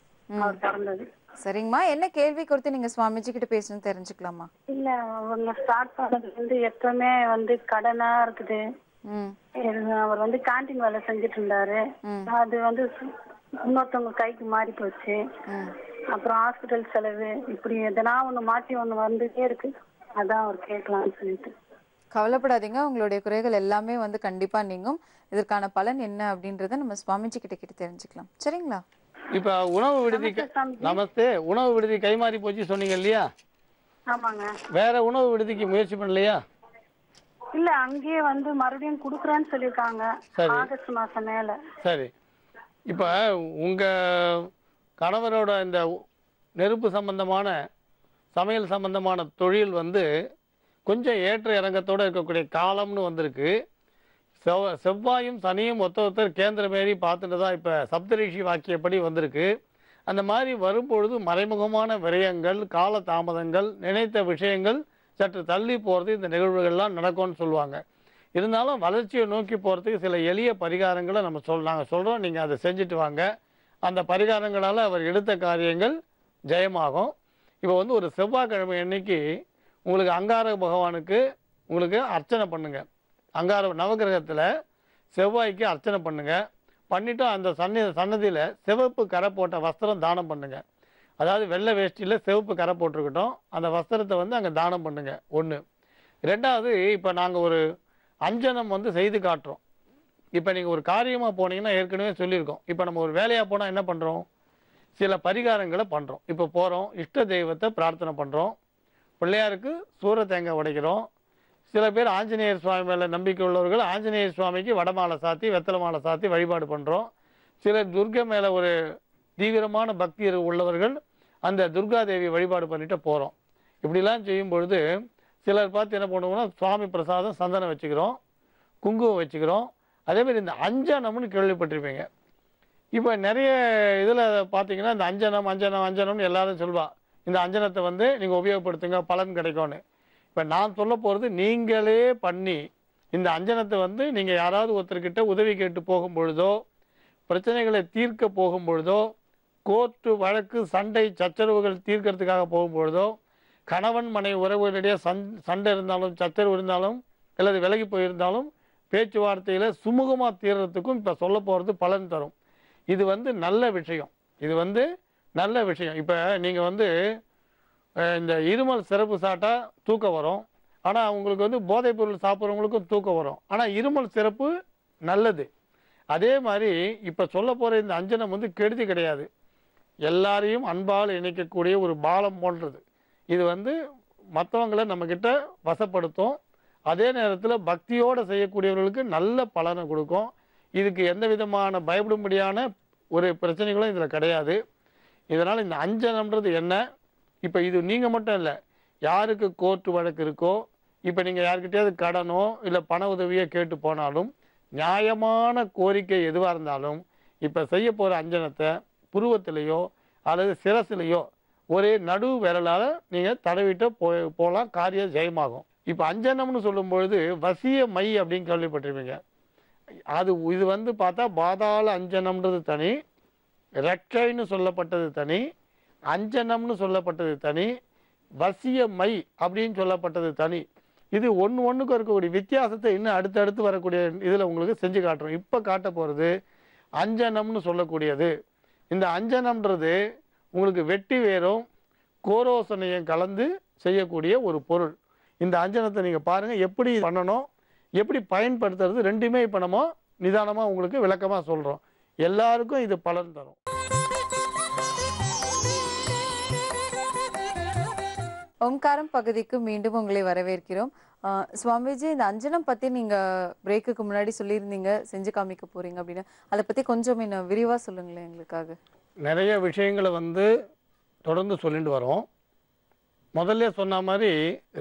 அவர் பிறந்தது. சரிங்கம்மா, என்ன கேள்வி கொடுத்து நீங்க சுவாமிஜி கிட்ட பேசணும் தெரிஞ்சுக்கலாமா? இல்ல, அவங்க ஸ்டார்ட் பண்ணது வந்து எப்பவுமே வந்து கடனா இருக்குது. அவர் வந்து கேண்டீன் வேலை செஞ்சுட்டு இருந்தாரு. அது வந்து இன்னொருத்தவங்க கைக்கு மாறி போச்சு. அப்புறம் ஹாஸ்பிட்டல் செலவு, இப்படி எதனா ஒண்ணு மாற்றி ஒண்ணு வந்துட்டே இருக்கு. அதான் அவர் கேட்கலாம்னு சொல்லிட்டு. கவலைப்படாதீங்க, உங்களுடைய குறைகள் எல்லாமே வந்து கண்டிப்பா நீங்கும். இதற்கான பலன் என்ன அப்படின்றத நம்ம சுவாமிஜி கிட்ட கிட்ட தெரிஞ்சுக்கலாம். சரிங்களா? இப்ப உணவு விடுதி, நமஸ்தே, உணவு விடுதி கைமாறி போச்சு சொன்னீங்க இல்லையா? ஆமாங்க. வேற உணவு விடுதிக்கு முயற்சி பண்ணலையா? இல்ல, அங்கேயே வந்து மறுபடியும் குடுக்குறேன்னு சொல்லிருக்காங்க ஆகஸ்ட் மாசம் மேல. சரி, இப்ப உங்க கணவரோட இந்த நெருப்பு சம்பந்தமான, சமையல் சம்பந்தமான தொழில் வந்து கொஞ்சம் ஏற்ற இறங்கத்தோடு இருக்கக்கூடிய காலம்னு வந்திருக்கு. செவ்வாயும் சனியும் ஒருத்தர் கேந்திரமேறி பார்த்துட்டு தான் இப்போ சப்தரிஷி வாக்கியப்படி வந்திருக்கு. அந்த மாதிரி வரும்பொழுது மறைமுகமான விரயங்கள், கால தாமதங்கள், நினைத்த விஷயங்கள் சற்று தள்ளி போகிறது இந்த நிகழ்வுகள்லாம் நடக்கும்னு சொல்லுவாங்க. இருந்தாலும் வளர்ச்சியை நோக்கி போகிறதுக்கு சில எளிய பரிகாரங்களை நாங்கள் சொல்கிறோம். நீங்கள் அதை செஞ்சுட்டு வாங்க. அந்த பரிகாரங்களால் அவர் எடுத்த காரியங்கள் ஜெயமாகும். இப்போ வந்து ஒரு செவ்வாய்க்கிழமை அன்னைக்கு உங்களுக்கு அங்கார பகவானுக்கு உங்களுக்கு அர்ச்சனை பண்ணுங்கள். அங்கார நவகிரகத்தில் செவ்வாய்க்கு அர்ச்சனை பண்ணுங்கள். பண்ணிவிட்டு அந்த சன்னதியில் சிவப்பு கரை போட்ட வஸ்திரம் தானம் பண்ணுங்கள். அதாவது வெள்ளை வேஷ்டியில் சிவப்பு கரை போட்டிருக்கட்டும், அந்த வஸ்திரத்தை வந்து அங்கே தானம் பண்ணுங்கள். 1. 2வது, இப்போ நாங்கள் ஒரு அஞ்சனம் வந்து செய்து காட்டுறோம். இப்போ நீங்கள் ஒரு காரியமாக போனீங்கன்னா ஏற்கனவே சொல்லியிருக்கோம். இப்போ நம்ம ஒரு வேலையாக போனால் என்ன பண்ணுறோம்? சில பரிகாரங்களை பண்ணுறோம். இப்போ போகிறோம், இஷ்ட தெய்வத்தை பிரார்த்தனை பண்ணுறோம், பிள்ளையாருக்கு சூர தேங்காய் உடைக்கிறோம். சில பேர் ஆஞ்சநேயர் சுவாமி மேலே நம்பிக்கை உள்ளவர்கள் ஆஞ்சநேயர் சுவாமிக்கு வடமாலை சாத்தி வெத்தலை மாலை சாத்தி வழிபாடு பண்ணுறோம். சிலர் துர்கை மேலே ஒரு தீவிரமான பக்தி உள்ளவர்கள் அந்த துர்கா தேவி வழிபாடு பண்ணிட்டு போகிறோம். இப்படிலாம் செய்யும் பொழுது சிலர் பார்த்து என்ன பண்ணுவோம்னா, சுவாமி பிரசாதம் சந்தனம் வச்சுக்கிறோம், குங்குமம் வச்சுக்கிறோம். அதேமாதிரி இந்த அஞ்சனம்னு கேள்விப்பட்டிருப்பீங்க. இப்போ நிறைய இதில் பார்த்தீங்கன்னா இந்த அஞ்சனம்னு எல்லாரும் சொல்வா. இந்த அஞ்சனத்தை வந்து நீங்கள் உபயோகப்படுத்துங்க, பலன் கிடைக்கும்னு. இப்போ நான் சொல்ல போகிறது, நீங்களே பண்ணி இந்த அஞ்சனத்தை வந்து நீங்கள் யாராவது ஒருத்தர்கிட்ட உதவி கேட்டு போகும் பொழுதோ, பிரச்சனைகளை தீர்க்க போகும் பொழுதோ, கோர்ட்டு வழக்கு சண்டை சச்சரவுகள் தீர்க்கறதுக்காக போகும் பொழுதோ, கணவன் மனைவி உறவுகளிடையே சண்டை இருந்தாலும் சச்சரவு இருந்தாலும் அல்லது விலகி போயிருந்தாலும் பேச்சுவார்த்தையில் சுமூகமாக தீர்றதுக்கும் இப்போ சொல்ல போகிறது பலன் தரும். இது வந்து நல்ல விஷயம். இது வந்து நல்ல விஷயம். இப்போ நீங்கள் வந்து இந்த இருமல் சிறப்பு சாப்பிட்டா தூக்கம் வரும். ஆனால் உங்களுக்கு வந்து போதைப் பொருள் சாப்பிட்றவங்களுக்கும் தூக்கம் வரும். ஆனால் இருமல் சிறப்பு நல்லது. அதே மாதிரி இப்போ சொல்ல போகிற இந்த அஞ்சனம் வந்து கெடுதி கிடையாது. எல்லாரையும் அன்பால் இணைக்கக்கூடிய ஒரு பாலம் போன்றது. இது வந்து மற்றவங்களை நம்மக்கிட்ட வசப்படுத்தும். அதே நேரத்தில் பக்தியோடு செய்யக்கூடியவர்களுக்கு நல்ல பலனை கொடுக்கும். இதுக்கு எந்த விதமான பயப்படும்படியான ஒரு பிரச்சனைகளும் இதில் கிடையாது. இதனால் இந்த அஞ்சனம்ன்றது என்ன, இப்போ இது நீங்கள் மட்டும் இல்லை, யாருக்கு கோர்ட்டு வழக்கு இருக்கோ, இப்போ நீங்கள் யாருக்கிட்டையாவது கடனோ இல்லை பண உதவியோ கேட்டு போனாலும் நியாயமான கோரிக்கை எதுவாக இருந்தாலும் இப்போ செய்ய போகிற அஞ்சனத்தை புருவத்திலேயோ அல்லது சிரசிலேயோ ஒரே நடு விரலால் நீங்கள் தடவிட்டு போகலாம், காரியம் ஜெயமாகும். இப்போ அஞ்சனம்னு சொல்லும்பொழுது வசிய மை அப்படின்னு கேள்விப்பட்டிருப்பீங்க. இது வந்து பார்த்தா பாதாள அஞ்சனம்ன்றது தனி, ரெக்கைன்னு சொல்லப்பட்டது தனி, அஞ்சனம்னு சொல்லப்பட்டது தனி, வசிய மை அப்படின்னு சொல்லப்பட்டது தனி. இது ஒன்றுக்கு இருக்கக்கூடிய வித்தியாசத்தை இன்னும் அடுத்தடுத்து வரக்கூடிய இதில் உங்களுக்கு செஞ்சு காட்டுறோம். இப்போ காட்ட போகிறது அஞ்சனம்னு சொல்லக்கூடியது. இந்த அஞ்சனம்ன்றது உங்களுக்கு வெட்டி வேரும் கோரோசனையும் கலந்து செய்யக்கூடிய ஒரு பொருள். இந்த அஞ்சனத்தை நீங்கள் பாருங்கள் எப்படி பண்ணணும், எப்படி பயன்படுத்துறது, ரெண்டுமே இப்போ நம்ம நிதானமாக உங்களுக்கு விளக்கமாக சொல்கிறோம். எல்லாருக்கும் இது பலன் தரும். ஓம்காரம் பகுதிக்கு மீண்டும் உங்களை வரவேற்கிறோம். சுவாமிஜி, இந்த அஞ்சனம் பற்றி நீங்கள் பிரேக்குக்கு முன்னாடி சொல்லியிருந்தீங்க செஞ்சு காமிக்க போகிறீங்க அப்படின்னு. அதை பற்றி கொஞ்சம் இன்னும் விரிவாக சொல்லுங்களேன் எங்களுக்காக. நிறைய விஷயங்களை வந்து தொடர்ந்து சொல்லிட்டு வரோம். முதல்ல சொன்ன மாதிரி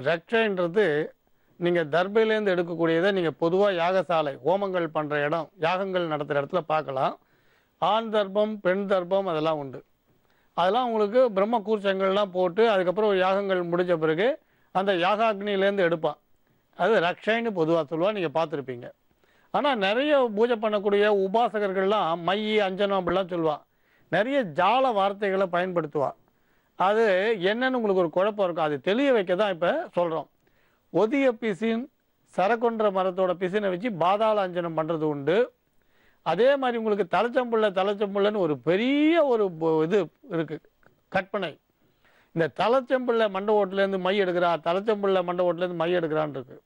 ரட்சைன்றது நீங்கள் தர்பையிலேருந்து எடுக்கக்கூடியதை நீங்கள் பொதுவாக யாகசாலை ஹோமங்கள் பண்ணுற இடம், யாகங்கள் நடத்துகிற இடத்துல பார்க்கலாம். ஆண் தர்ப்பம் பெண் தர்ப்பம் அதெல்லாம் உண்டு. அதெல்லாம் உங்களுக்கு பிரம்ம கூர்ச்சங்கள்லாம் போட்டு அதுக்கப்புறம் யாகங்கள் முடிஞ்ச பிறகு அந்த யாகாக்னிலேருந்து எடுப்பான். அது ரக்ஷைன்னு பொதுவாக சொல்லுவாள், நீங்கள் பார்த்துருப்பீங்க. ஆனால் நிறைய பூஜை பண்ணக்கூடிய உபாசகர்கள்லாம் மை அஞ்சனம் அப்படிலாம் சொல்லுவாள். நிறைய ஜால வார்த்தைகளை பயன்படுத்துவாள். அது என்னன்னு உங்களுக்கு ஒரு குழப்பம் இருக்கும். அது தெளிய வைக்க தான் இப்போ சொல்கிறோம். ஒதிய பிசின் சரக்கொன்ற மரத்தோட பிசினை வச்சு பாதாள அஞ்சனம் பண்ணுறது உண்டு. அதே மாதிரி உங்களுக்கு தலைச்சம்புள்ளன்னு ஒரு பெரிய ஒரு இது இருக்குது, கற்பனை. இந்த தலைச்சம்புள்ள மண்டை ஓட்டிலேருந்து மை எடுக்கிறா, தலைச்சம்புள்ள மண்டை ஓட்டிலேருந்து மை எடுக்கிறான்னு இருக்கு.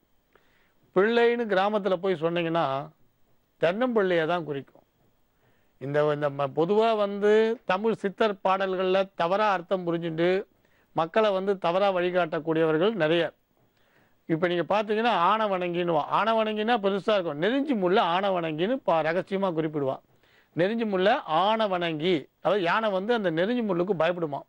பிள்ளைன்னு கிராமத்தில் போய் சொன்னீங்கன்னா தென்னம்பிள்ளையை தான் குறிக்கும். இந்த பொதுவாக வந்து தமிழ் சித்தர் பாடல்களில் தவறாக அர்த்தம் புரிஞ்சுட்டு மக்களை வந்து தவறாக வழிகாட்டக்கூடியவர்கள் நிறைய. இப்போ நீங்கள் பார்த்தீங்கன்னா ஆணவணங்கின்னுவான். ஆணவணங்கினா பெருசாக இருக்கும். நெருஞ்சி முள்ள ஆணவணங்கின்னு ரகசியமாக குறிப்பிடுவான். நெருஞ்சி முள்ள ஆணவணங்கி, அதாவது யானை வந்து அந்த நெருஞ்சி முள்ளுக்கு பயப்படுமா.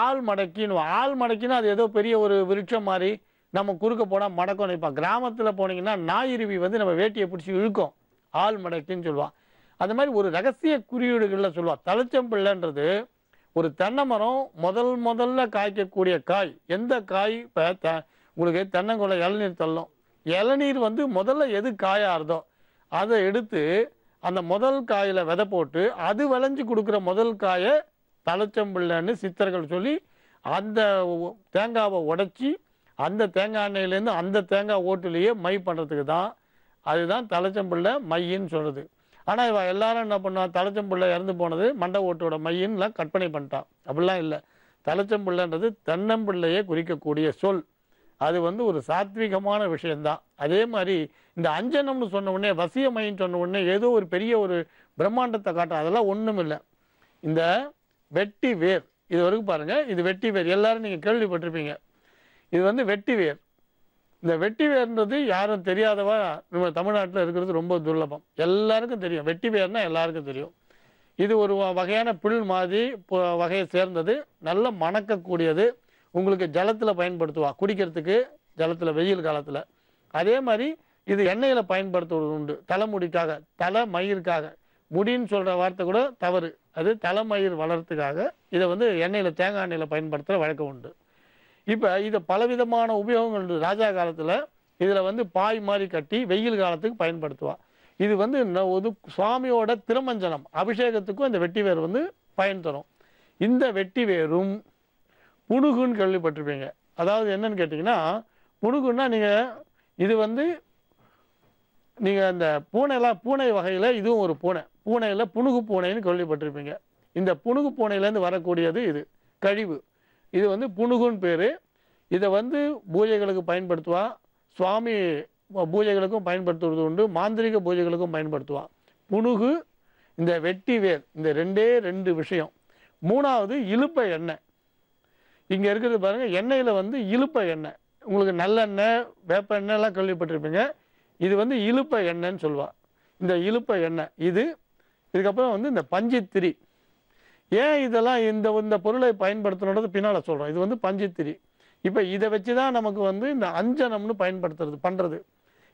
ஆள் மடக்கின்னுவான். ஆள் மடக்கினா அது ஏதோ பெரிய ஒரு விருட்சம் மாதிரி நம்ம குறுக்க போனால் மடக்கம் நினைப்பான். கிராமத்தில் போனீங்கன்னா நாயிருவி வந்து நம்ம வேட்டியை பிடிச்சி இழுக்கும், ஆள் மடக்கின்னு சொல்லுவான். அந்த மாதிரி ஒரு ரகசிய குறியீடுகளில் சொல்லுவாள். தலைச்சம்பிள்ளைன்றது ஒரு தென்னை மரம் முதல்ல காய்க்கக்கூடிய காய். எந்த காய் இப்போ உங்களுக்கு தென்னங்கொலை இளநீர் தள்ளும். இளநீர் வந்து முதல்ல எது காயாகிறதோ அதை எடுத்து அந்த முதல் காயில் விதை போட்டு அது விளைஞ்சு கொடுக்குற முதல் காயை தலைச்சம்பிள்ளைன்னு சித்தர்கள் சொல்லி அந்த தேங்காவை உடைச்சி அந்த தேங்காய் எண்ணெயிலேருந்து அந்த தேங்காய் ஓட்டுலேயே மை பண்ணுறதுக்கு தான். அதுதான் தலைச்சம்பிள்ளை மையின்னு சொல்கிறது. ஆனால் இவன் எல்லாரும் என்ன பண்ணுவான், தலைச்சம்பிள்ளை இறந்து போனது மண்டை ஓட்டோட மையின்லாம் கற்பனை பண்ணிட்டான். அப்படிலாம் இல்லை. தலைச்சம்பிள்ளைன்றது தென்னம்பிள்ளையே குறிக்கக்கூடிய சொல். அது வந்து ஒரு சாத்விகமான விஷயந்தான். அதே மாதிரி இந்த அஞ்சனம்னு சொன்ன உடனே, வசியமைன்னு சொன்ன உடனே ஏதோ ஒரு பெரிய ஒரு பிரம்மாண்டத்தை காட்டும். அதெல்லாம் ஒன்றும் இல்லை. இந்த வெட்டி வேர் இது வரைக்கும் பாருங்கள், இது வெட்டி வேர் எல்லாரும் நீங்கள் கேள்விப்பட்டிருப்பீங்க. இது வந்து வெட்டி வேர். இந்த வெட்டி வேர்ன்றது யாரும் தெரியாதவா நம்ம தமிழ்நாட்டில் இருக்கிறது ரொம்ப துர்லபம். எல்லாருக்கும் தெரியும். வெட்டி வேர்னா எல்லாருக்கும் தெரியும். இது ஒரு வகையான புல் மாதிரி வகையை சேர்ந்தது, நல்ல மணக்கக்கூடியது. உங்களுக்கு ஜலத்தில் பயன்படுத்துவா, குடிக்கிறதுக்கு ஜலத்தில் வெயில் காலத்தில். அதே மாதிரி இது எண்ணெயில் பயன்படுத்துவது உண்டு, தலைமுடிக்காக, தலை மயிருக்காக. முடின்னு சொல்கிற வார்த்தை கூட தவறு, அது தலைமயிர் வளர்றதுக்காக இதை வந்து எண்ணெயில் தேங்காய் எண்ணெயில் பயன்படுத்துகிற வழக்கம் உண்டு. இப்போ இதை பலவிதமான உபயோகங்கள் உண்டு. ராஜா காலத்தில் இதில் வந்து பாய் மாதிரி கட்டி வெயில் காலத்துக்கு பயன்படுத்துவா. இது வந்து ஒரு சுவாமியோட திருமஞ்சனம் அபிஷேகத்துக்கும் இந்த வெட்டி வேர் வந்து பயன் தரும். இந்த வெட்டி வேரும் புணுகுன்னு கேள்விப்பட்டிருப்பீங்க. அதாவது என்னன்னு கேட்டிங்கன்னா புணுகுன்னா நீங்கள் இது வந்து நீங்கள் அந்த பூனை வகையில் இதுவும் ஒரு பூனையில் புணுகு பூனைன்னு கேள்விப்பட்டிருப்பீங்க. இந்த புணுகு பூனையிலேருந்து வரக்கூடியது இது கழிவு. இது வந்து புணுகுன்னு பேர். இதை வந்து பூஜைகளுக்கு பயன்படுத்துவா, சுவாமி பூஜைகளுக்கும் பயன்படுத்துவது உண்டு, மாந்திரிக பூஜைகளுக்கும் பயன்படுத்துவா. புணுகு, இந்த வெட்டி வேர், இந்த ரெண்டு விஷயம். மூணாவது இலுப்பை எண்ணெய். இங்கே இருக்கிறது பாருங்கள், எண்ணெயில் வந்து இலுப்பை எண்ணெய். உங்களுக்கு நல்லெண்ணெய் வேப்ப எண்ணெய்லாம் கேள்விப்பட்டிருப்பீங்க. இது வந்து இலுப்பை எண்ணெய்ன்னு சொல்லுவாள். இந்த இலுப்பை எண்ணெய் இதுக்கப்புறம் வந்து இந்த பஞ்சித்திரி. ஏன் இதெல்லாம் இந்த பொருளை பயன்படுத்தணுன்றது பின்னால் சொல்கிறோம். இது வந்து பஞ்சித்திரி. இப்போ இதை வச்சு தான் நமக்கு வந்து இந்த அஞ்சனம்னு பண்ணுறது.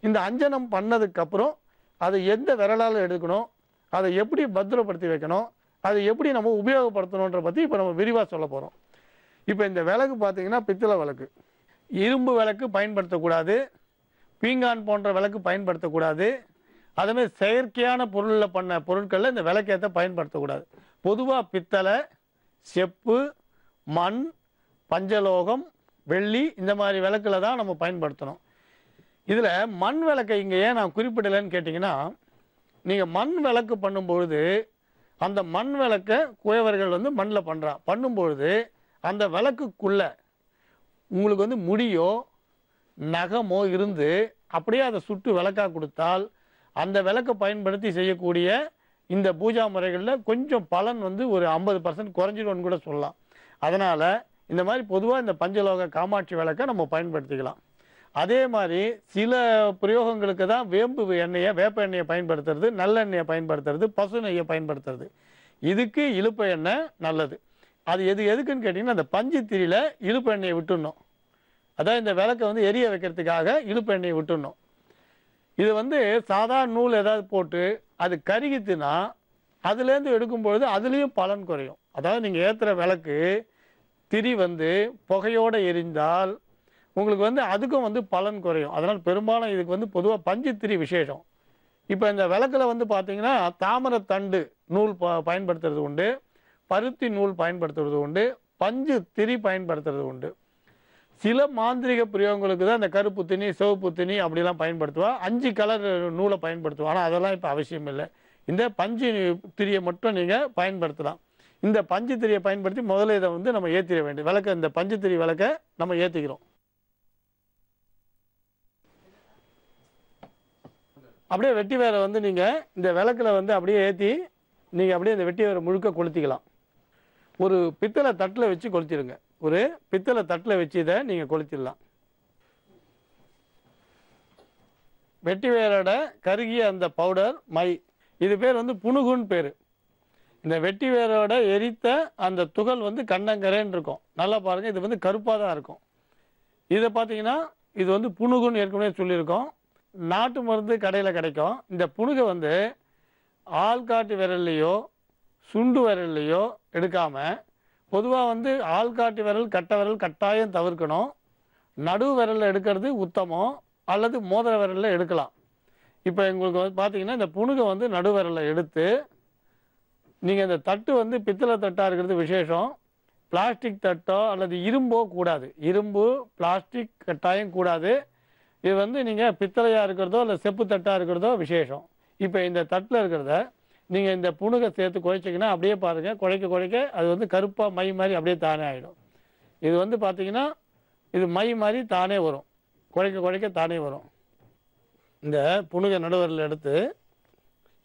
இந்த அஞ்சனம் பண்ணதுக்கப்புறம் அதை எந்த விரலால் எடுக்கணும், அதை எப்படி பத்திரப்படுத்தி வைக்கணும், அதை எப்படி நம்ம உபயோகப்படுத்தணுன்ற பற்றி இப்போ நம்ம விரிவாக சொல்ல போகிறோம். இப்போ இந்த விளக்கு பார்த்தீங்கன்னா பித்தளை விளக்கு. இரும்பு விளக்கு பயன்படுத்தக்கூடாது, பீங்கான் போன்ற விளக்கு பயன்படுத்தக்கூடாது. அதுமாதிரி செயற்கையான பொருளில் பண்ண பொருட்களில் இந்த விளக்கேற்ற பயன்படுத்தக்கூடாது. பொதுவாக பித்தளை, செப்பு, மண், பஞ்சலோகம், வெள்ளி இந்த மாதிரி விளக்கில் தான் நம்ம பயன்படுத்தணும். இதில் மண் விளக்கை இங்கே ஏன் நான் குறிப்பிடலைன்னு கேட்டிங்கன்னா, நீங்கள் மண் விளக்கு பண்ணும்பொழுது அந்த மண் விளக்கை குயவர்கள் வந்து மண்ணில் பண்ணும்பொழுது அந்த விளக்குக்குள்ளே உங்களுக்கு வந்து முடியோ நகமோ இருந்து அப்படியே அதை சுட்டு விளக்காக கொடுத்தால் அந்த விளக்கை பயன்படுத்தி செய்யக்கூடிய இந்த பூஜா முறைகளில் கொஞ்சம் பலன் வந்து ஒரு 50% குறைஞ்சிடும்னு கூட சொல்லலாம். அதனால் இந்த மாதிரி பொதுவாக இந்த பஞ்சலோக காமாட்சி விளக்கை நம்ம பயன்படுத்திக்கலாம். அதே மாதிரி சில பிரயோகங்களுக்கு தான் வேப்ப எண்ணெயை பயன்படுத்துறது, நல்லெண்ணெயை பயன்படுத்துறது, பசு நெய்யை பயன்படுத்துறது. இதுக்கு இலுப்பை எண்ணெய் நல்லது. அது எதுக்குன்னு கேட்டிங்கன்னா, அந்த பஞ்சுத்திரியில் இலுப்பை எண்ணெயை விட்டுடணும். அதான் இந்த விளக்கை வந்து எரிய வைக்கிறதுக்காக இலுப்பை எண்ணெயை விட்டுடணும். இது வந்து சாதாரண நூல் ஏதாவது போட்டு அது கருகித்துனா அதுலேருந்து எடுக்கும்பொழுது அதுலேயும் பலன் குறையும். அதாவது நீங்கள் ஏற்றுற விளக்கு திரி வந்து புகையோடு எரிந்தால் உங்களுக்கு வந்து அதுக்கும் வந்து பலன் குறையும். அதனால் பெரும்பாலும் இதுக்கு வந்து பொதுவாக பஞ்சுத்திரி விசேஷம். இப்போ இந்த விளக்கில் வந்து பார்த்தீங்கன்னா தாமரத்தண்டு நூல் பயன்படுத்துறது உண்டு, பருத்தி நூல் பயன்படுத்துறது உண்டு, பஞ்சு திரி பயன்படுத்துறது உண்டு. சில மாந்திரிக பிரயோகங்களுக்கு தான் இந்த கருப்பு திணி, சிவப்பு திணி அப்படிலாம் பயன்படுத்துவா. 5 கலர் நூலை பயன்படுத்துவா. ஆனால் அதெல்லாம் இப்போ அவசியம் இல்லை. இந்த பஞ்சு திரியை மட்டும் நீங்கள் பயன்படுத்தலாம். இந்த பஞ்சு திரியை பயன்படுத்தி முதல்ல இதை வந்து நம்ம ஏற்றிட வேண்டும். விளக்க இந்த பஞ்சு திரி விளக்கை நம்ம ஏற்றிக்கிறோம். அப்படியே வெட்டி வேரை வந்து நீங்கள் இந்த விளக்கில் வந்து அப்படியே ஏற்றி நீங்கள் அப்படியே இந்த வெட்டி வேரை முழுக்க கொளுத்திக்கலாம். ஒரு பித்தளை தட்டில் வச்சு கொளுத்திடுங்க. ஒரு பித்தளை தட்டில் வச்சு இதை நீங்கள் கொளுத்திடலாம். வெட்டி வேரோட கருகிய அந்த பவுடர் மை, இது பேர் வந்து புணுகுன்னு பேர். இந்த வெட்டி வேரோட எரித்த அந்த துகள் வந்து கண்ணங்கரேன்னு இருக்கும். நல்லா பாருங்கள், இது வந்து கருப்பாக தான் இருக்கும். இதை பார்த்தீங்கன்னா இது வந்து புணுகுன்னு ஏற்கனவே சொல்லியிருக்கோம். நாட்டு மருந்து கடையில் கிடைக்கும். இந்த புணுகை வந்து ஆள்காட்டு விரல்லையோ சுண்டு விரல்லையோ எடுக்காமல் பொதுவாக வந்து ஆள்காட்டு விரல் கட்டை விரல் கட்டாயம் தவிர்க்கணும். நடு விரலில் எடுக்கிறது உத்தமம், அல்லது மோதிர விரலில் எடுக்கலாம். இப்போ எங்களுக்கு வந்து பார்த்தீங்கன்னா இந்த புணுகை வந்து நடு விரலில் எடுத்து நீங்கள் இந்த தட்டு வந்து பித்தளை தட்டாக இருக்கிறது விசேஷம். பிளாஸ்டிக் தட்டோ அல்லது இரும்போ கூடாது. இரும்பு பிளாஸ்டிக் கட்டாயம் கூடாது. இது வந்து நீங்கள் பித்தளையாக இருக்கிறதோ இல்லை செப்பு தட்டாக இருக்கிறதோ விசேஷம். இப்போ இந்த தட்டில் இருக்கிறத நீங்கள் இந்த புணுகை சேர்த்து குழைச்சிங்கன்னா அப்படியே பாருங்கள், குழைக்க அது வந்து கருப்பாக மை மாதிரி அப்படியே தானே ஆகிடும். இது வந்து பார்த்திங்கன்னா இது மை மாதிரி தானே வரும், குழைக்க தானே வரும். இந்த புணுகை நடுவரில் எடுத்து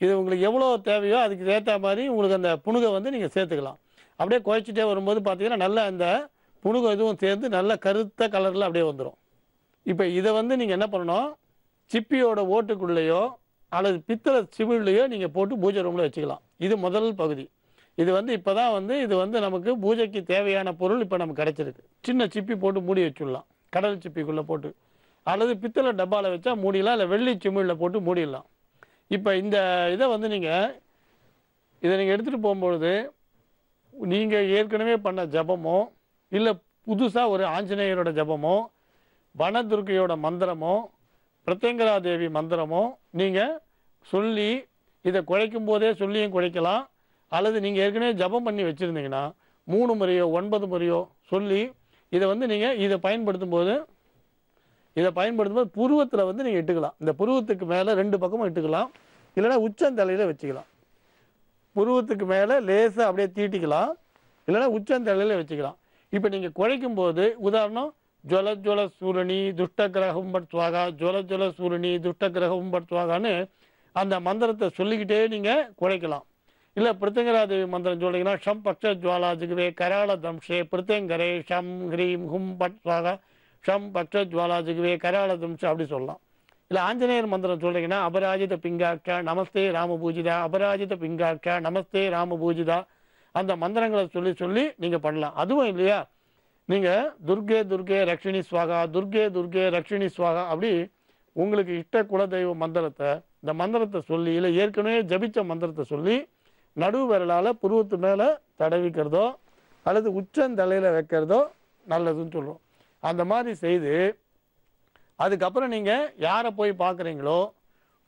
இது உங்களுக்கு எவ்வளோ தேவையோ அதுக்கு ஏற்ற மாதிரி உங்களுக்கு அந்த புணுகை வந்து நீங்கள் சேர்த்துக்கலாம். அப்படியே குழைச்சிட்டே வரும்போது பார்த்தீங்கன்னா நல்லா இந்த புணுகை இதுவும் சேர்ந்து நல்ல கருத்த கலரில் அப்படியே வந்துடும். இப்போ இதை வந்து நீங்கள் என்ன பண்ணணும், சிப்பியோட ஓட்டுக்குள்ளேயோ அல்லது பித்தளை சிமிழ்லையோ நீங்கள் போட்டு பூஜை ரூமில் வச்சுக்கலாம். இது முதல் பகுதி. இது வந்து இப்போ தான் வந்து இது வந்து நமக்கு பூஜைக்கு தேவையான பொருள் இப்போ நமக்கு கிடைச்சிருக்கு. சின்ன சிப்பி போட்டு மூடி வச்சுடலாம், கடல் சிப்பிக்குள்ளே போட்டு, அல்லது பித்தளை டப்பாவில் வச்சா மூடிடலாம், இல்லை வெள்ளி சிமிழில் போட்டு மூடிடலாம். இப்போ இந்த இதை வந்து நீங்கள் எடுத்துகிட்டு போகும்பொழுது நீங்கள் ஏற்கனவே பண்ண ஜபமோ இல்லை புதுசாக ஒரு ஆஞ்சநேயரோட ஜபமோ வனதுர்க்கையோட மந்திரமோ பிரத்யங்கரா தேவி மந்திரமோ நீங்கள் சொல்லி இதை குழைக்கும் போதே சொல்லியும் குழைக்கலாம். அல்லது நீங்கள் ஏற்கனவே ஜபம் பண்ணி வச்சுருந்தீங்கன்னா 3 முறையோ 9 முறையோ சொல்லி இதை வந்து நீங்கள் இதை பயன்படுத்தும் போது புருவத்தில் வந்து நீங்கள் இட்டுக்கலாம். இந்த புருவத்துக்கு மேலே 2 பக்கமும் இட்டுக்கலாம், இல்லைன்னா உச்சந்தலையில் வச்சுக்கலாம். புருவத்துக்கு மேலே லேசாக அப்படியே தீட்டிக்கலாம், இல்லைன்னா உச்சந்தலையில் வச்சுக்கலாம். இப்போ நீங்கள் குழைக்கும் போது உதாரணம் ஜுவல ஜுவல சூரணி துஷ்ட கிரகம் பட்வாகா, ஜுவல ஜுவல சூரணி துஷ்ட கிரகம் பட்வாகான்னு அந்த மந்திரத்தை சொல்லிக்கிட்டே நீங்கள் குழைக்கலாம். இல்லை பிருத்தங்கராதேவி மந்திரம் சொல்லிங்கன்னா ஷம் பக்ஷ ஜுவாலா ஜிகுவே கராள தம்ஷே பிருத்தங்கரே ஷம் ஹ்ரீம் ஹும் பட் சுவாகா ஷம் பக்ஷ ஜுவாலா ஜிகுவே கராள தம்ஷே அப்படி சொல்லலாம். இல்லை ஆஞ்சநேயர் மந்திரம் சொல்றீங்கன்னா அபராஜித பிங்காட்சா நமஸ்தே ராம பூஜிதா, அபராஜித பிங்காட்சா நமஸ்தே ராம பூஜிதா, அந்த மந்திரங்களை சொல்லி சொல்லி நீங்கள் பண்ணலாம். அதுவும் இல்லையா, நீங்கள் துர்கே துர்கே ரக்ஷிணி ஸ்வாகா, துர்கே துர்கே ரக்ஷிணி ஸ்வாகா அப்படி உங்களுக்கு இஷ்ட குலதெய்வ மந்திரத்தை இந்த மந்திரத்தை சொல்லி, இல்லை ஏற்கனவே ஜபிச்ச மந்திரத்தை சொல்லி நடுவு விரலால் புருவத்து மேலே தடவிக்கிறதோ அல்லது உச்சந்தலையில் வைக்கிறதோ நல்லதுன்னு சொல்லுவோம். அந்த மாதிரி செய்து அதுக்கப்புறம் நீங்கள் யாரை போய் பார்க்குறீங்களோ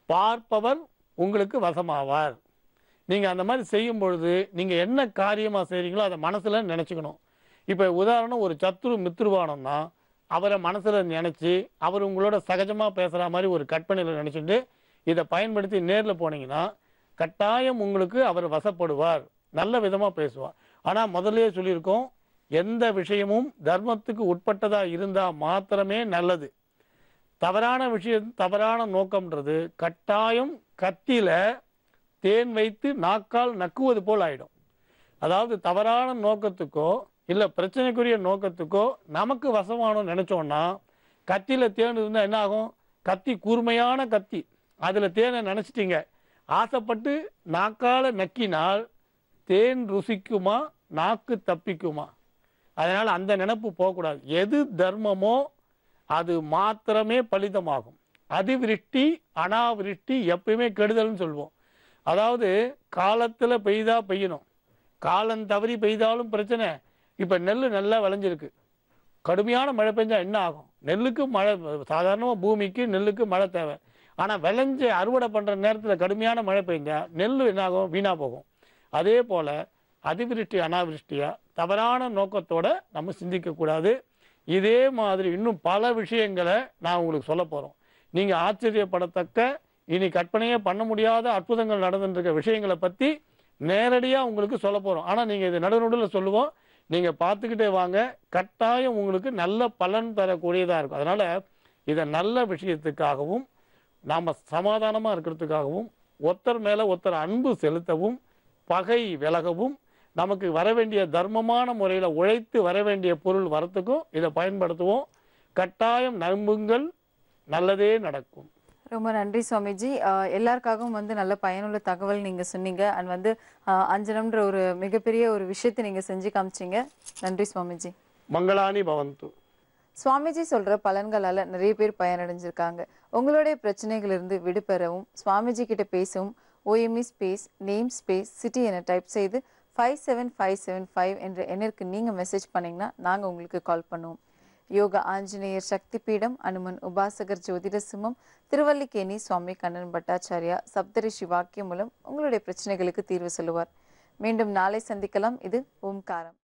பார்ப்பவர் உங்களுக்கு வசமாவார். நீங்கள் அந்த மாதிரி செய்யும் பொழுது நீங்கள் என்ன காரியமாக செய்கிறீங்களோ அதை மனசில் நினச்சிக்கணும். இப்போ உதாரணம் ஒரு சத்ரு மித்ருவானம்னா அவரை மனசில் நினச்சி அவர் உங்களோட சகஜமாக பேசுகிற மாதிரி ஒரு கற்பனையில் நினச்சிட்டு இதை பயன்படுத்தி நேரில் போனீங்கன்னா கட்டாயம் உங்களுக்கு அவர் வசப்படுவார், நல்ல விதமாக பேசுவார். ஆனால் முதல்லயே சொல்லியிருக்கோம், எந்த விஷயமும் தர்மத்துக்கு உட்பட்டதாக இருந்தால் மாத்திரமே நல்லது. தவறான விஷயம் தவறான நோக்கம்ன்றது கட்டாயம் கத்தியில் தேன் வைத்து நாக்கால் நக்குவது போல் ஆகிடும். அதாவது தவறான நோக்கத்துக்கோ இல்லை பிரச்சனைக்குரிய நோக்கத்துக்கோ நமக்கு வசமானோன்னு நினச்சோன்னா கத்தியில் தேன் இருந்தால் என்ன ஆகும், கத்தி கூர்மையான கத்தி, அதில் தேனை நினச்சிட்டிங்க, ஆசைப்பட்டு நாக்கால் நக்கினால் தேன் ருசிக்குமா நாக்கு தப்பிக்குமா? அதனால் அந்த நினைப்பு போகக்கூடாது. எது தர்மமோ அது மாத்திரமே பலிதமாகும். அதிவிருஷ்டி அனாவிருஷ்டி எப்பயுமே கெடுதல்னு சொல்லுவோம். அதாவது காலத்தில் பெய்தா பெய்யணும், காலம் தவறி பெய்தாலும் பிரச்சனை. இப்போ நெல் நல்லா விளைஞ்சிருக்கு, கடுமையான மழை பெஞ்சால் என்ன ஆகும்? நெல்லுக்கு மழை சாதாரணமாக பூமிக்கு நெல்லுக்கு மழை தேவை. ஆனால் விளைஞ்சு அறுவடை பண்ணுற நேரத்தில் கடுமையான மழை பெய்ஞ்சால் நெல் என்னாகும், வீணாக போகும். அதே போல் அதிவிருஷ்டி அனாவிருஷ்டியாக தவறான நோக்கத்தோடு நம்ம சிந்திக்கக்கூடாது. இதே மாதிரி இன்னும் பல விஷயங்களை நான் உங்களுக்கு சொல்ல போகிறோம். நீங்கள் ஆச்சரியப்படத்தக்க இனி கற்பனையே பண்ண முடியாத அற்புதங்கள் நடந்துருக்க விஷயங்களை பற்றி நேரடியாக உங்களுக்கு சொல்ல போகிறோம். ஆனால் நீங்கள் இது நடுநடுவில் சொல்லுவோம், நீங்கள் பார்த்துக்கிட்டே வாங்க, கட்டாயம் உங்களுக்கு நல்ல பலன் தரக்கூடியதாக இருக்கும். அதனால் இதை நல்ல விஷயத்துக்காகவும் நாம் சமாதானமாக இருக்கிறதுக்காகவும் ஒருத்தர் மேலே ஒருத்தர் அன்பு செலுத்தவும் பகை விலகவும் நமக்கு வர வேண்டிய தர்மமான முறையில் உழைத்து வர வேண்டிய பொருள் வரத்துக்கும் இதை பயன்படுத்துவோம். கட்டாயம் நம்புங்கள், நல்லதே நடக்கும். ரொம்ப நன்றி சுவாமிஜி. எல்லாருக்காகவும் நல்ல பயனுள்ள தகவல் நீங்கள் சொன்னீங்க. அண்ட் அஞ்சனம்ன்ற ஒரு மிகப்பெரிய ஒரு விஷயத்தை நீங்கள் செஞ்சு காமிச்சிங்க. நன்றி சுவாமிஜி. மங்களானி பவந்து. சுவாமிஜி சொல்கிற பலன்களால் நிறைய பேர் பயனடைஞ்சிருக்காங்க. உங்களுடைய பிரச்சனைகளிலிருந்து விடுபெறவும் சுவாமிஜி கிட்ட பேசவும் OME space name space city என டைப் செய்து 57575 என்ற எண்ணிற்கு நீங்கள் மெசேஜ் பண்ணிங்கன்னா நாங்கள் உங்களுக்கு கால் பண்ணுவோம். யோகா ஆஞ்சநேயர் சக்தி பீடம், அனுமன் உபாசகர் ஜோதிட சிம்மம், திருவல்லிக்கேணி சுவாமி கண்ணன் பட்டாச்சாரியா சப்தரிஷி வாக்கியம் மூலம் உங்களுடைய பிரச்சனைகளுக்கு தீர்வு சொல்லுவார். மீண்டும் நாளை சந்திக்கலாம். இது ஓம்காரம்.